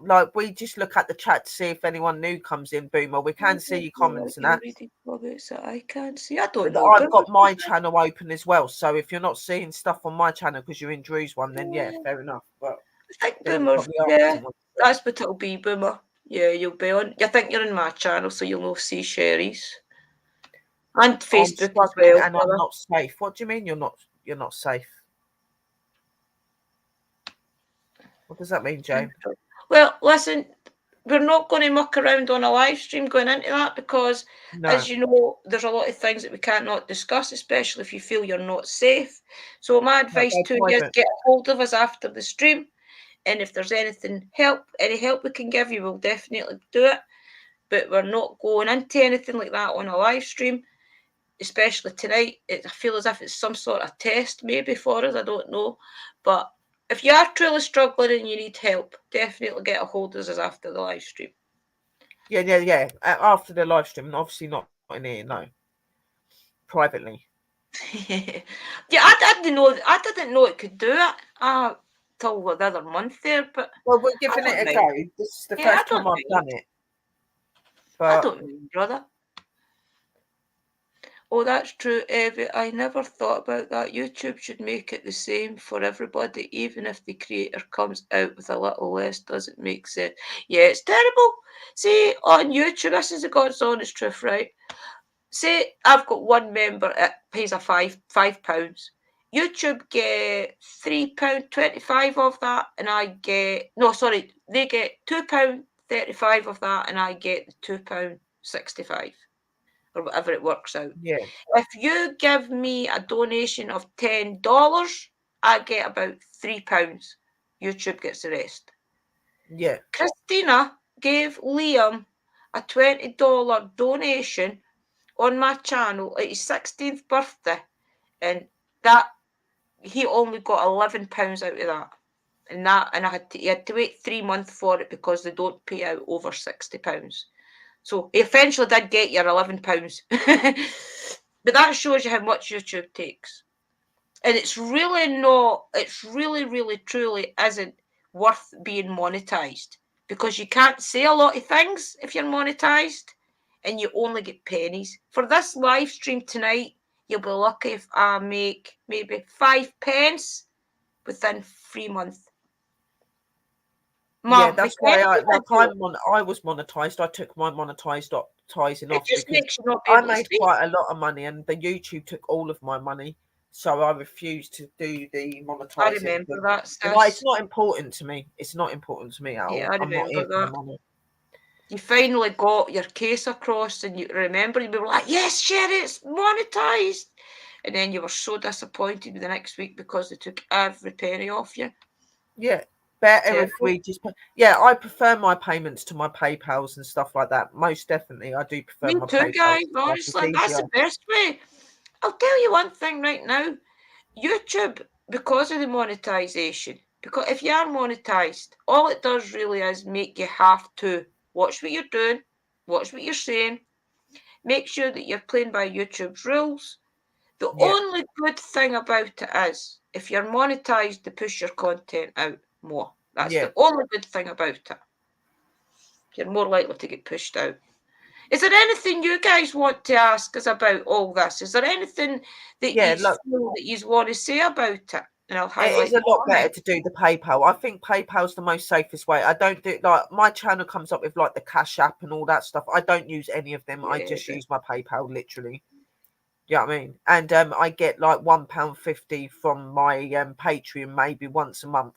Like, we just look at the chat to see if anyone new comes in, Boomer. We I can see don't your feel like comments and you're that. reading comments that I can't see. I don't But know, I've but got my channel open as well. So if you're not seeing stuff on my channel because you're in Drew's one, then yeah, yeah. fair enough. But I think then you Boomer, probably are yeah, someone. that's what it'll be, Boomer. Yeah, you'll be on. I think you're in my channel, so you'll know see Sherry's and I'm Facebook as struggling well, and I'm brother. not safe. What do you mean you're not safe? What does that mean, Jane? Well, listen, we're not going to muck around on a live stream going into that because, No, as you know, there's a lot of things that we cannot discuss, especially if you feel you're not safe. So my no, advice go to you is private. get a hold of us after the stream, and if there's any help we can give you, we'll definitely do it. But we're not going into anything like that on a live stream, especially tonight. I feel as if it's some sort of test, maybe for us. I don't know, but if you are truly struggling and you need help, definitely get a hold of us after the live stream. Yeah. After the live stream, obviously not in here, no. Privately. Yeah, I didn't know. I didn't know it could do it. Till the other month there, but Well, we're I giving don't it a mind. go. This is the Yeah, I first time don't I've mind. done it. I But don't mind, brother. Oh, that's true, Evie. I never thought about that. YouTube should make it the same for everybody, even if the creator comes out with a little less. Doesn't make sense. Yeah, it's terrible. See, on YouTube, this is the God's honest truth, right? Say I've got one member that pays a £5. YouTube get £3.25 of that, and I get no, sorry, they get £2.35 of that, and I get £2.65 or whatever it works out. yeah, If you give me a donation of $10, I get about £3. YouTube gets the rest. yeah, Christina gave Liam a $20 donation on my channel at his 16th birthday, and that he only got £11 out of that. And he had to wait 3 months for it because they don't pay out over £60. So he eventually did get your £11. But that shows you how much YouTube takes. And it's really not, it's really truly isn't worth being monetized because you can't say a lot of things if you're monetized and you only get pennies. For this live stream tonight, you'll be lucky if I make maybe 5 pence within 3 months. yeah. The That's why Kennedy video, I was monetized. I took my monetizing it off just because makes you not be I able to made speak. quite a lot of money, and the YouTube took all of my money, so I refused to do the I monetizing remember thing. that, And like, it's sis. not important to me. It's not important to me at Yeah, all. I I'm not remember here for the that. money. You finally got your case across and you remember you were like, yes, Sherry, it's monetized. And then you were so disappointed the next week because they took every penny off you. Yeah, better if Terrible. we just. Yeah, I prefer my payments to my PayPal's and stuff like that. Most definitely, I do prefer Me my too, PayPal's guys. and stuff. It's Honestly, that's easier. the best way. I'll tell you one thing right now. YouTube, because of the monetization, because if you are monetized, all it does really is make you have to watch what you're doing, watch what you're saying, make sure that you're playing by YouTube's rules. The Yeah, only good thing about it is if you're monetized to push your content out more. That's yeah. the only good thing about it. you're more likely to get pushed out. Is there anything you guys want to ask us about all this? Is there anything that Yeah, you look, feel that you want to say about it? And I'll it is highlight a them lot on better it. to do the PayPal. I think PayPal's the most safest way. I don't do like my channel comes up with like the Cash App and all that stuff. I don't use any of them. I Yeah, just use my PayPal literally. You know what I mean? And I get like £1.50 from my Patreon maybe once a month.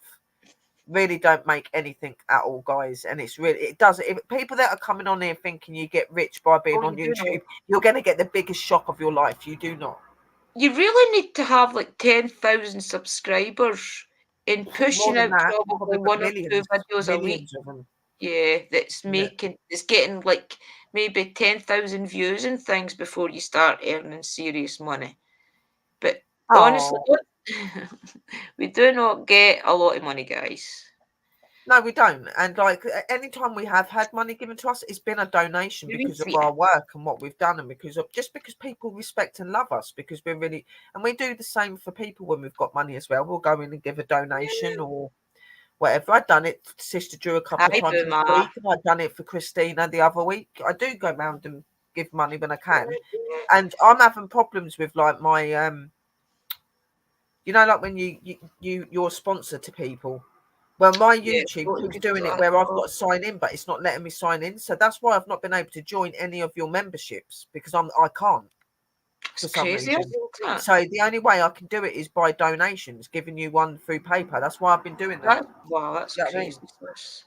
Really don't make anything at all, guys. And it's really it does if people that are coming on here thinking you get rich by being oh, on you do YouTube, know. you're gonna get the biggest shock of your life. You do not. You really need to have like 10,000 subscribers in More pushing than out that, probably probably but one or two millions, videos a week. millions of them. Yeah, Yeah. it's getting like maybe 10,000 views and things before you start earning serious money. But honestly, Oh. we do not get a lot of money, guys. No, we don't. And like anytime we have had money given to us, it's been a donation You because of see, our work and what we've done, and because of just because people respect and love us, because we're really and we do the same for people when we've got money as well. We'll go in and give a donation yeah. or whatever. I've done it for Sister Drew a couple of Hi, times this Boomer. week, and I've done it for Christina the other week. I do go round and give money when I can. And I'm having problems with like my like when you're a sponsor to people. Well, my Yeah, YouTube totally keeps good doing it stuff. where I've got to sign in, but it's not letting me sign in. So that's why I've not been able to join any of your memberships because I can't It's for some crazy, reason. isn't it? So the only way I can do it is by donations, giving you one through paper. That's why I've been doing them. Wow, that's You know what I mean? crazy. Sis.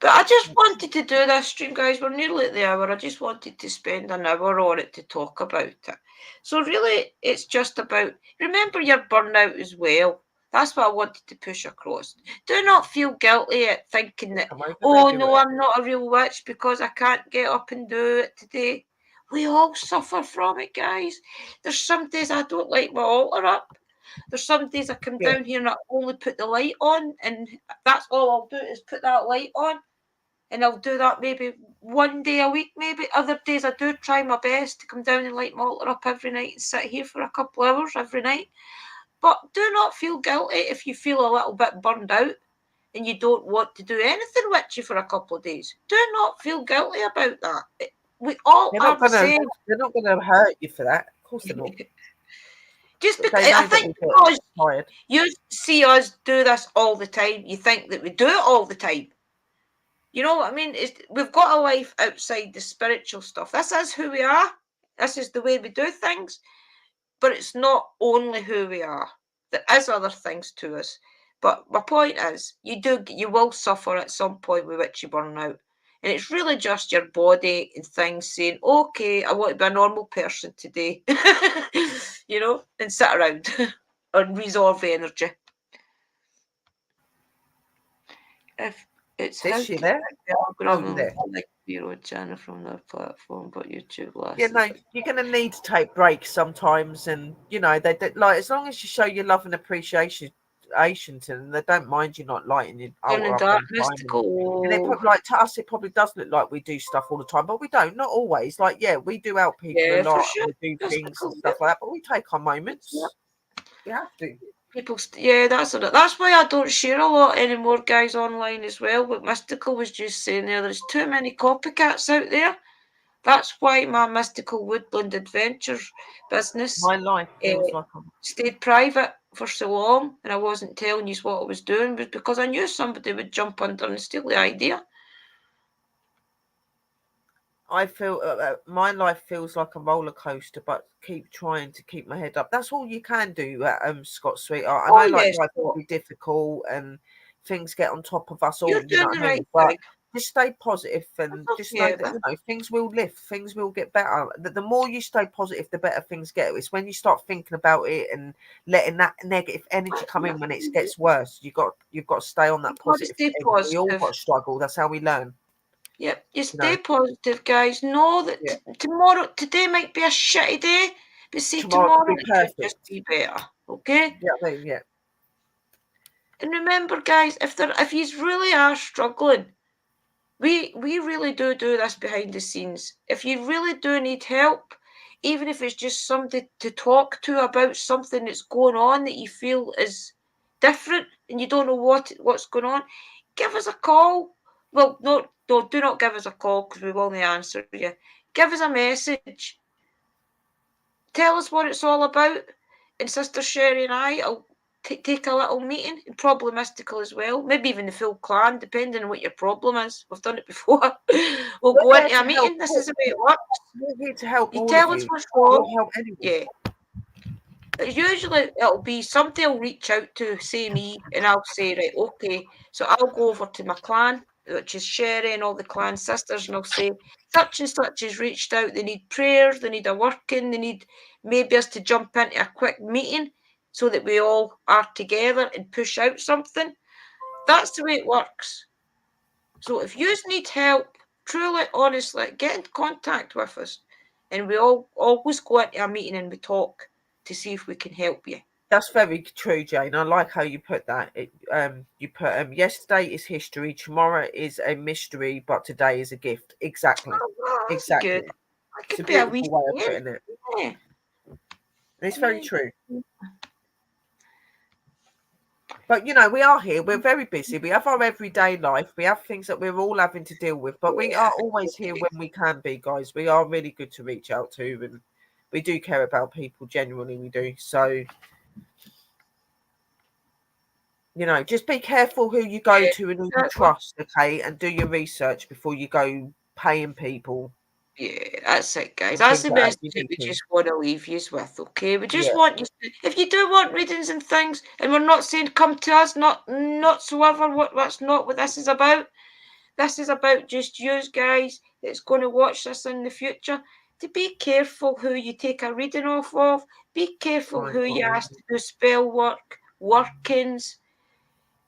But I just wanted to do this stream, guys. We're nearly at the hour. I just wanted to spend an hour on it to talk about it. So really, it's just about remember your burnout as well. That's what I wanted to push across. Do not feel guilty at thinking that, Come over there, oh do no, it. I'm not a real witch because I can't get up and do it today. We all suffer from it, guys. There's some days I don't like my altar up. There's some days I come Yeah. down here and I only put the light on, and that's all I'll do is put that light on. And I'll do that maybe one day a week, maybe. Other days I do try my best to come down and light my altar up every night and sit here for a couple of hours every night. But do not feel guilty if you feel a little bit burned out and you don't want to do anything witchy for a couple of days. Do not feel guilty about that. We all They're are not the gonna same. they're not gonna hurt you for that. Of course they're not. Just because They I know that think we get because tired. you see us do this all the time, you think that we do it all the time. You know what I mean? We've got a life outside the spiritual stuff. This is who we are. This is the way we do things. But it's not only who we are. There is other things to us. But my point is, you will suffer at some point with which you burn out. And it's really just your body and things saying, okay, I want to be a normal person today. And sit around and resolve energy. If it's how This to you check there? the Oh, you algorithm there? like zero channel from their platform, but YouTube Yeah, lasts. no, you're going to need to take breaks sometimes, and they like as long as you show your love and appreciation to them, they don't mind you not lighting your altar Turning up dark all the time. And it mystical. probably like to us, it probably does look like we do stuff all the time, but we don't. Not always. Like, yeah, we do help people a Yeah, for lot, sure. and we do things and Mystical. stuff like that, but we take our Yeah. moments. We have to. Yeah, that's why I don't share a lot anymore, guys, online as well. What Mystical was just saying there's too many copycats out there. That's why my Mystical Woodland Adventure business My life feels uh, like I'm stayed private for so long, and I wasn't telling you what I was doing, was because I knew somebody would jump under and steal the idea. I feel my life feels like a roller coaster, but keep trying to keep my head up. That's all you can do, Scott, sweetheart. I Oh know, like yes, life can so be difficult and things get on top of us you're all. You know doing what the I right mean? But thing. just stay positive and That's just know okay. that things will lift, things will get better. The more you stay positive, the better things get. It's when you start thinking about it and letting that negative energy come in when it gets worse. You've got to stay on that You've got to positive stay thing. We all got positive. to struggle. That's how we learn. Yep, you You know. stay positive, guys. Know that Yeah. today might be a shitty day, but see, Tomorrow could tomorrow be it could just perfect. be better. Okay? Yeah. I mean, yeah. And remember, guys, if you really are struggling, we really do this behind the scenes. If you really do need help, even if it's just somebody to talk to about something that's going on that you feel is different and you don't know what's going on, give us a call. Well, no, do not give us a call because we will not answer you. Give us a message. Tell us what it's all about. And Sister Sherry and I'll take a little meeting, and probably Mystical as well. Maybe even the full clan, depending on what your problem is. We've done it before. We'll We're go there into a to help. meeting. This is the way it works. We're here to help You all tell of us you. what's We'll wrong. help anyone. Yeah. Usually it'll be somebody will reach out to, say me, and I'll say, right, okay. So I'll go over to my clan, which is Sherry and all the clan sisters, and I'll say, such and such has reached out. They need prayers, they need a working, they need maybe us to jump into a quick meeting so that we all are together and push out something. That's the way it works. So if you need help, truly, honestly, get in contact with us. And we all always go into a meeting and we talk to see if we can help you. That's very true, Jane. I like how you put that. You put yesterday is history, tomorrow is a mystery, but today is a gift. Exactly, Oh, that's good. exactly. That It's a could be a wee beautiful way of saying. putting it. Yeah. It's very Yeah. true. But we are here. We're very busy. We have our everyday life. We have things that we're all having to deal with. But we are always here when we can be, guys. We are really good to reach out to, and we do care about people. Genuinely, we do. So, just be careful who you go to and who you trust, okay? And do your research before you go paying people. Yeah, that's it, guys. That's the Like message that we just want to leave you with, okay? We just Yeah. want you to, if you do want readings and things, and we're not saying come to us, not whatsoever, that's not what this is about. This is about just you guys that's going to watch this in the future to be careful who you take a reading off of, be careful who you ask to do spell work, workings,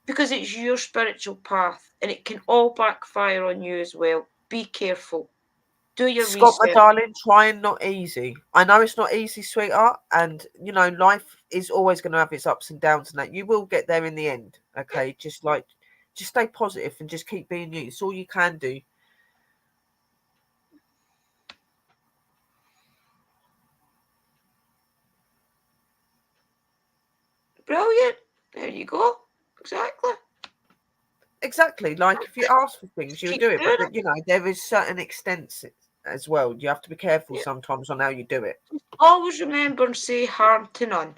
because it's your spiritual path and it can all backfire on you as well. Be careful. Do your Scott, my research. darling, trying not easy. I know it's not easy, sweetheart, and life is always going to have its ups and downs, and that you will get there in the end. Okay, just stay positive and just keep being you. It's all you can do. Brilliant. There you go. Exactly. Exactly. Like if you ask for things, you'll Keep do it. doing But it. there is certain extents as well. You have to be careful Yeah. sometimes on how you do it. Always remember and say harm to none.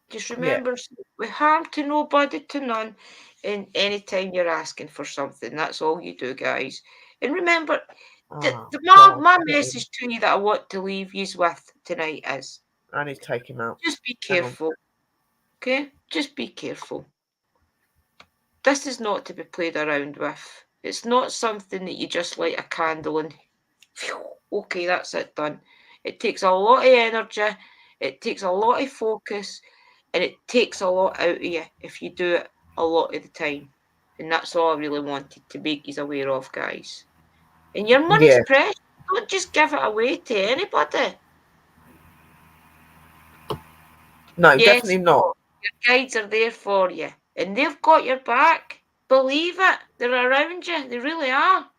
Just Yeah. remember, with harm to nobody, to none, and anytime you're asking for something, that's all you do, guys. And remember, Oh my, God. my message to you that I want to leave you with tonight is I need to take him out. just be Hang on. careful, okay? Just be careful. This is not to be played around with. It's not something that you just light a candle and, phew, okay, that's it done. It takes a lot of energy, it takes a lot of focus, and it takes a lot out of you if you do it a lot of the time. And that's all I really wanted to make you aware of, guys. And your money's Yeah. precious. Don't just give it away to anybody. No, Yes, definitely not. your guides are there for you, and they've got your back. Believe it. They're around you. They really are.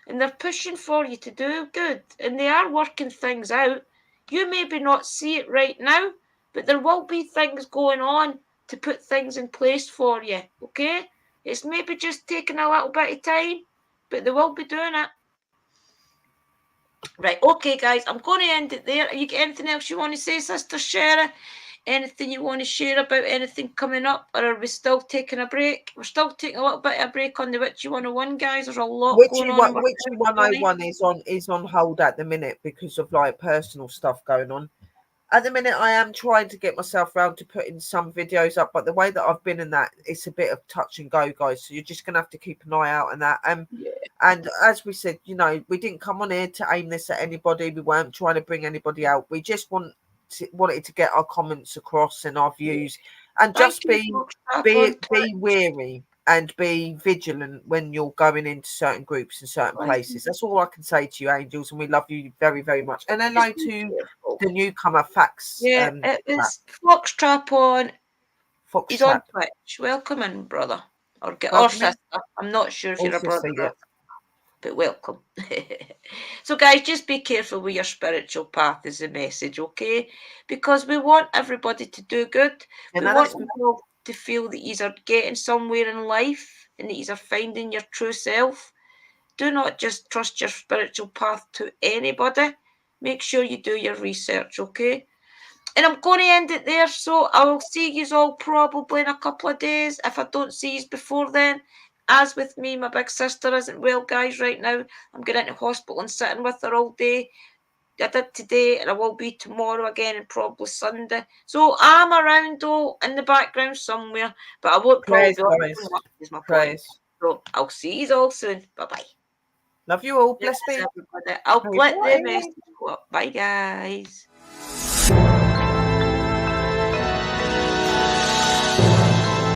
And they're pushing for you to do good. And they are working things out. You maybe not see it right now, but there will be things going on to put things in place for you. Okay? It's maybe just taking a little bit of time, but they will be doing it. Right, okay, guys, I'm going to end it there. You got anything else you want to say, Sister Sherry? Anything you want to share about anything coming up, or are we still taking a break? We're still taking a little bit of a break on the Witchy 101, guys. There's a lot going on. Witchy 101 is on hold at the minute because of like personal stuff going on. At the minute, I am trying to get myself around to putting some videos up, but the way that I've been in that, it's a bit of touch and go, guys. So you're just gonna have to keep an eye out on that. Yeah. And as we said, we didn't come on here to aim this at anybody. We weren't trying to bring anybody out. We just wanted to get our comments across and our views, and just be wary and be vigilant when you're going into certain groups and certain places. That's all I can say to you, angels, and we love you very, very much. And hello to the newcomer, Fax. Yeah, it is Foxtrap on. He's on Twitch. Welcome in, brother. Or sister. I'm not sure if you're a brother, but welcome. So, guys, just be careful with your spiritual path is the message, okay? Because we want everybody to do good. We want people to feel that you are getting somewhere in life and that you are finding your true self. Do not just trust your spiritual path to anybody. Make sure you do your research, okay? And I'm going to end it there. So I will see you all probably in a couple of days. If I don't see you before then, as with me, my big sister isn't well, guys, right now. I'm going into hospital and sitting with her all day. I did today and I will be tomorrow again and probably Sunday. So I'm around though in the background somewhere, but I won't probably Praise, be on guys. much is my point. Praise. So I'll see you all soon. Bye bye. Love you all. Yes, Bless be. everybody. I'll Bye let the bye. message go up. Bye guys.